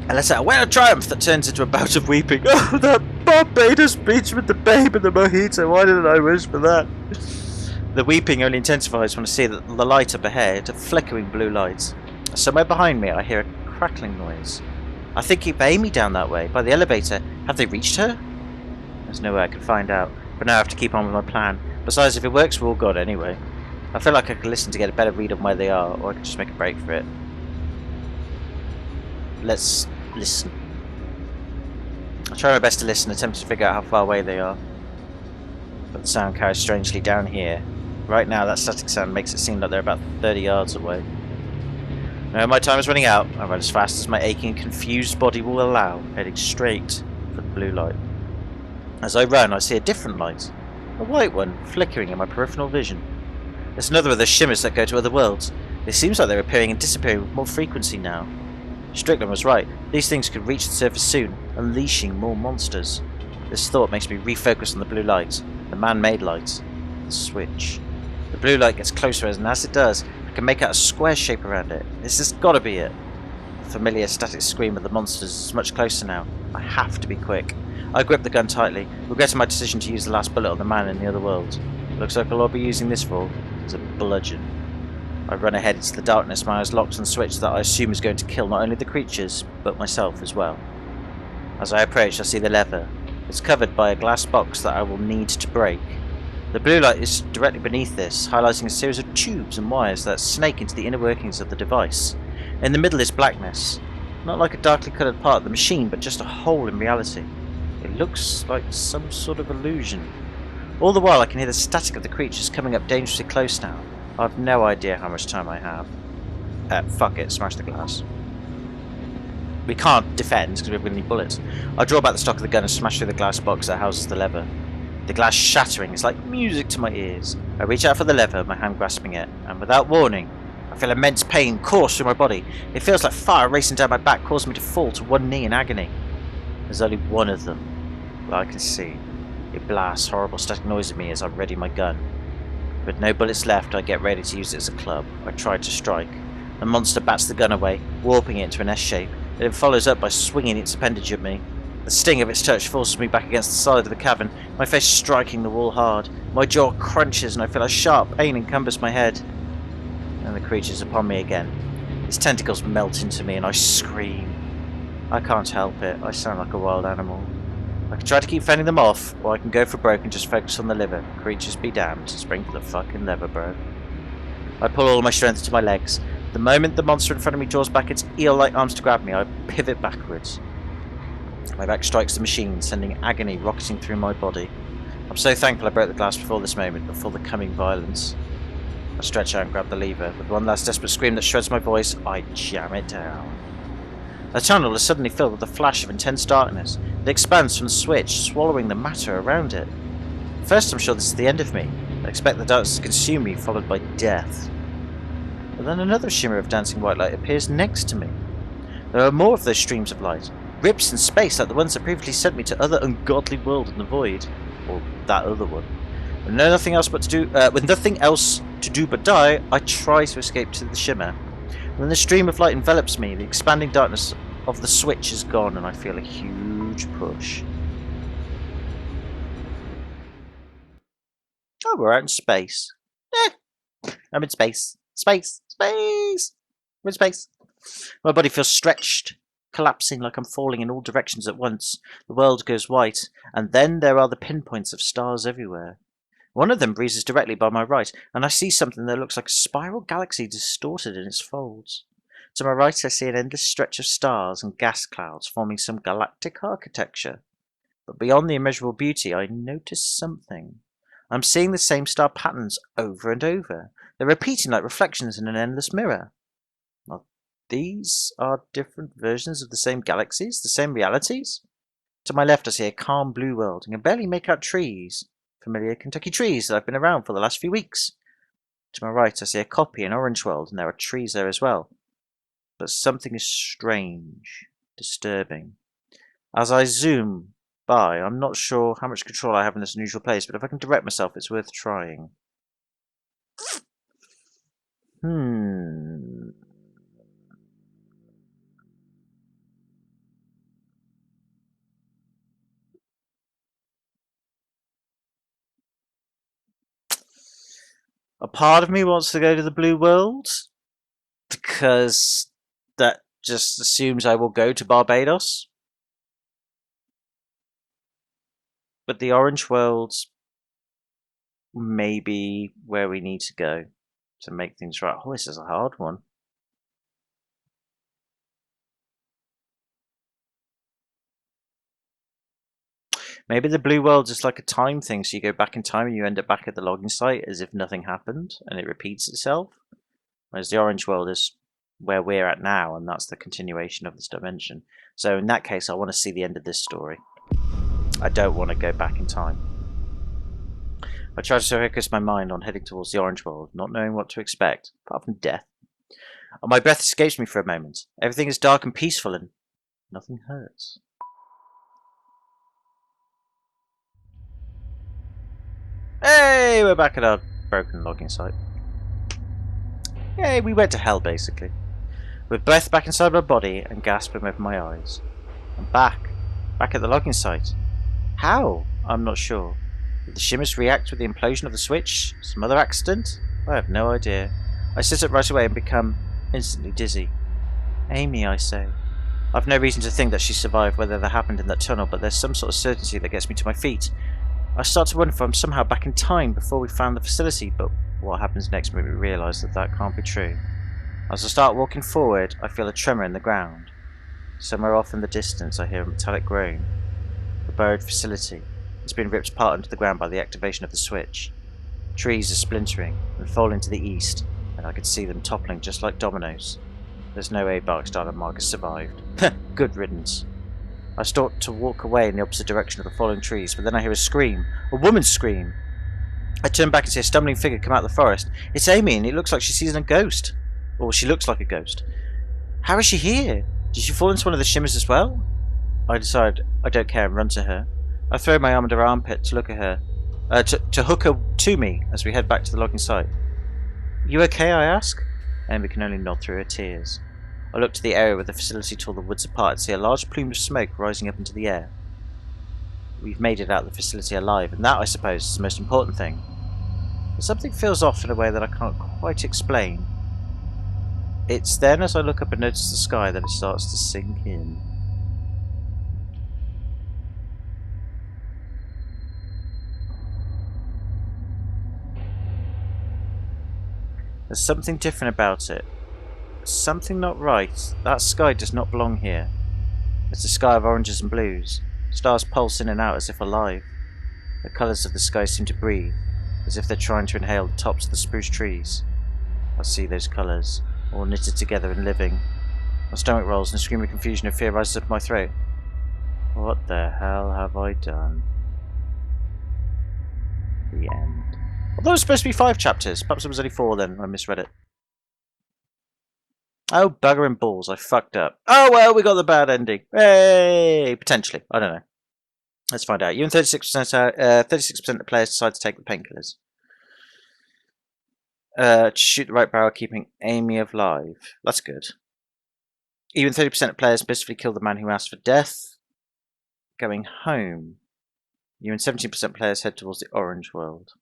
Speaker 1: And let's have a wail of triumph that turns into a bout of weeping. Oh, that Barbados beach with the babe and the mojito. Why didn't I wish for that? The weeping only intensifies when I see that the light up ahead, a flickering blue light. Somewhere behind me I hear a crackling noise. I think keep Amy down that way, by the elevator. Have they reached her? There's no way I can find out, but now I have to keep on with my plan. Besides, if it works, we're all good anyway. I feel like I can listen to get a better read on where they are, or I can just make a break for it. Let's listen. I try my best to listen, attempt to figure out how far away they are. But the sound carries strangely down here, Right now, that static sound makes it seem like they're about 30 yards away. Now, my time is running out. I run as fast as my aching, confused body will allow, heading straight for the blue light. As I run, I see a different light. A white one, flickering in my peripheral vision. There's another of those shimmers that go to other worlds. It seems like they're appearing and disappearing with more frequency now. Strickland was right. These things could reach the surface soon, unleashing more monsters. This thought makes me refocus on the blue light, the man-made light, the switch. The blue light gets closer, and as it does, I can make out a square shape around it. This has got to be it. The familiar static scream of the monsters is much closer now. I have to be quick. I grip the gun tightly, regretting my decision to use the last bullet on the man in the other world. It looks like all I'll be using this for is a bludgeon. I run ahead into the darkness, my eyes locked on the switch that I assume is going to kill not only the creatures, but myself as well. As I approach, I see the lever. It's covered by a glass box that I will need to break. The blue light is directly beneath this, highlighting a series of tubes and wires that snake into the inner workings of the device. In the middle is blackness, not like a darkly coloured part of the machine, but just a hole in reality. It looks like some sort of illusion. All the while I can hear the static of the creatures coming up dangerously close now. I've no idea how much time I have. Fuck it, smash the glass. We can't defend because we haven't got any bullets. I draw back the stock of the gun and smash through the glass box that houses the lever. The glass shattering is like music to my ears. I reach out for the lever, my hand grasping it, and without warning, I feel immense pain course through my body. It feels like fire racing down my back, causing me to fall to one knee in agony. There's only one of them that I can see. It blasts horrible static noise at me as I ready my gun. With no bullets left, I get ready to use it as a club. I try to strike. The monster bats the gun away, warping it into an S shape. It then follows up by swinging its appendage at me. The sting of its touch forces me back against the side of the cavern, my face striking the wall hard. My jaw crunches and I feel a sharp pain encompass my head. And the creature's upon me again. Its tentacles melt into me and I scream. I can't help it. I sound like a wild animal. I can try to keep fending them off, or I can go for broke and just focus on the liver. Creatures be damned. Spring for the fucking liver, bro. I pull all my strength into my legs. The moment the monster in front of me draws back its eel-like arms to grab me, I pivot backwards. My back strikes the machine, sending agony rocketing through my body. I'm so thankful I broke the glass before this moment, before the coming violence. I stretch out and grab the lever. With one last desperate scream that shreds my voice, I jam it down. The tunnel is suddenly filled with a flash of intense darkness. It expands from the switch, swallowing the matter around it. First, I'm sure this is the end of me. I expect the darkness to consume me, followed by death. But then another shimmer of dancing white light appears next to me. There are more of those streams of light, rips in space like the ones that previously sent me to other ungodly world in the void, or that other one. With nothing else to do but die, I try to escape to the shimmer. When the stream of light envelops me, the expanding darkness of the switch is gone and I feel a huge push. Oh, we're out in space. I'm in space. Space! Space! We're in space. My body feels stretched, collapsing like I'm falling in all directions at once. The world goes white, and then there are the pinpoints of stars everywhere. One of them breezes directly by my right, and I see something that looks like a spiral galaxy distorted in its folds. To my right I see an endless stretch of stars and gas clouds forming some galactic architecture. But beyond the immeasurable beauty I notice something. I'm seeing the same star patterns over and over. They're repeating like reflections in an endless mirror. Well, these are different versions of the same galaxies, the same realities? To my left I see a calm blue world and can barely make out trees. Familiar Kentucky trees that have been around for the last few weeks. To my right I see a copy, an orange world, and there are trees there as well. But something is strange, disturbing. As I zoom by, I'm not sure how much control I have in this unusual place, but if I can direct myself, it's worth trying. A part of me wants to go to the blue world, because that just assumes I will go to Barbados. But the orange world may be where we need to go to make things right. Oh, this is a hard one. Maybe the blue world is like a time thing, so you go back in time and you end up back at the logging site as if nothing happened, and it repeats itself. Whereas the orange world is where we're at now, and that's the continuation of this dimension. So in that case, I want to see the end of this story. I don't want to go back in time. I try to focus my mind on heading towards the orange world, not knowing what to expect, apart from death. And my breath escapes me for a moment. Everything is dark and peaceful, and nothing hurts. Hey, we're back at our broken logging site. Hey, we went to hell, basically. With breath back inside my body and gasping over my eyes. I'm back at the logging site. How? I'm not sure. Did the shimmers react with the implosion of the switch? Some other accident? I have no idea. I sit up right away and become instantly dizzy. Amy, I say. I've no reason to think that she survived whatever happened in that tunnel, but there's some sort of certainty that gets me to my feet. I start to wonder if I'm somehow back in time before we found the facility, but what happens next made me realise that that can't be true. As I start walking forward, I feel a tremor in the ground. Somewhere off in the distance, I hear a metallic groan. The buried facility has been ripped apart into the ground by the activation of the switch. Trees are splintering and falling to the east, and I could see them toppling just like dominoes. There's no A-Barks Darla Marcus survived. Good riddance. I start to walk away in the opposite direction of the falling trees, but then I hear a scream. A woman's scream! I turn back and see a stumbling figure come out of the forest. It's Amy, and it looks like she sees a ghost. Or she looks like a ghost. How is she here? Did she fall into one of the shimmers as well? I decide I don't care and run to her. I throw my arm under her armpit to look at her, to hook her to me as we head back to the logging site. You okay? I ask. Amy can only nod through her tears. I look to the area where the facility tore the woods apart and see a large plume of smoke rising up into the air. We've made it out of the facility alive, and that, I suppose, is the most important thing. But something feels off in a way that I can't quite explain. It's then, as I look up and notice the sky, that it starts to sink in. There's something different about it. Something not right. That sky does not belong here. It's a sky of oranges and blues. Stars pulse in and out as if alive. The colours of the sky seem to breathe, as if they're trying to inhale the tops of the spruce trees. I see those colours, all knitted together and living. My stomach rolls and a scream of confusion and fear rises up my throat. What the hell have I done? The end. Although it was supposed to be 5 chapters, perhaps it was only 4 then, I misread it. Oh, bugger and balls, I fucked up. Oh well, we got the bad ending. Hey! Potentially, I don't know. Let's find out. You and 36% of the players decide to take the painkillers. To shoot the right barrel, keeping Amy alive. That's good. Even 30% of players mercifully kill the man who asked for death. Going home. You and 17% of players head towards the orange world.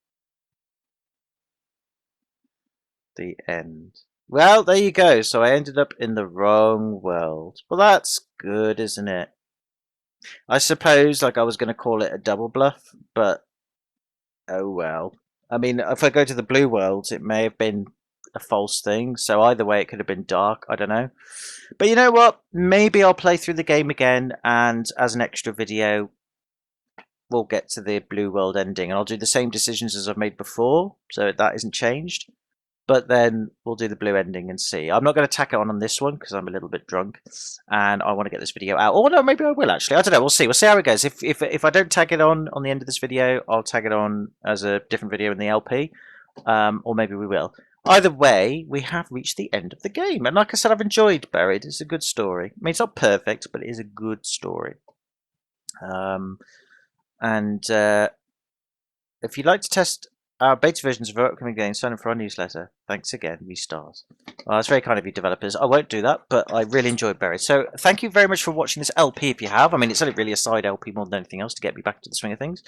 Speaker 1: The end. Well, there you go. So I ended up in the wrong world. Well, that's good, isn't it? I suppose, like, I was going to call it a double bluff, but oh well. I mean, if I go to the blue worlds, it may have been a false thing. So either way, it could have been dark. I don't know. But you know what? Maybe I'll play through the game again, and as an extra video, we'll get to the blue world ending, and I'll do the same decisions as I've made before, so that isn't changed. But then we'll do the blue ending and see. I'm not going to tack it on this one because I'm a little bit drunk and I want to get this video out. Or no, maybe I will actually. I don't know. We'll see. We'll see how it goes. If I don't tag it on the end of this video, I'll tag it on as a different video in the LP. Or maybe we will. Either way, we have reached the end of the game. And like I said, I've enjoyed Buried. It's a good story. I mean, it's not perfect, but it is a good story. If you'd like to test our beta versions of our upcoming games, sign up for our newsletter. Thanks again, restart. Well, that's very kind of you, developers. I won't do that, but I really enjoyed Buried. So thank you very much for watching this LP if you have. I mean, it's only really a side LP more than anything else to get me back into the swing of things.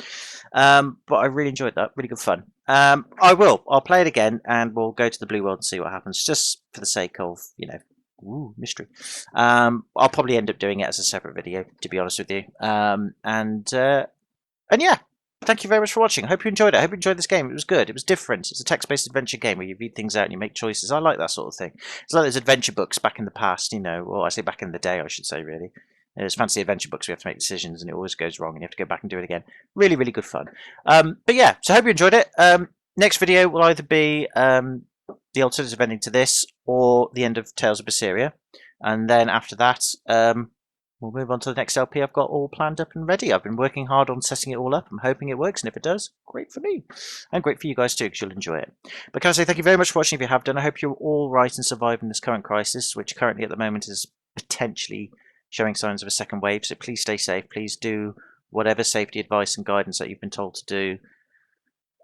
Speaker 1: But I really enjoyed that. Really good fun. I'll play it again and we'll go to the blue world and see what happens, just for the sake of, you know, ooh, mystery. I'll probably end up doing it as a separate video, to be honest with you. And yeah. Thank you very much for watching. I hope you enjoyed it. I hope you enjoyed this game. It was good. It was different. It's a text-based adventure game where you read things out and you make choices. I like that sort of thing. It's like those adventure books back in the past, you know, or I say back in the day, I should say, really. There's fancy adventure books. We have to make decisions, and it always goes wrong, and you have to go back and do it again. Really, really good fun. But yeah, so I hope you enjoyed it. Next video will either be the alternative ending to this, or the end of Tales of Berseria, and then after that, we'll move on to the next LP I've got all planned up and ready. I've been working hard on setting it all up. I'm hoping it works, and if it does, great for me. And great for you guys too, because you'll enjoy it. But can I say thank you very much for watching if you have done. I hope you're all right and surviving this current crisis, which currently at the moment is potentially showing signs of a second wave. So please stay safe. Please do whatever safety advice and guidance that you've been told to do.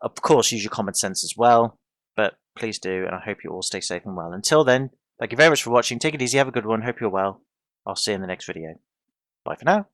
Speaker 1: Of course, use your common sense as well. But please do, and I hope you all stay safe and well. Until then, thank you very much for watching. Take it easy. Have a good one. Hope you're well. I'll see you in the next video. Bye for now.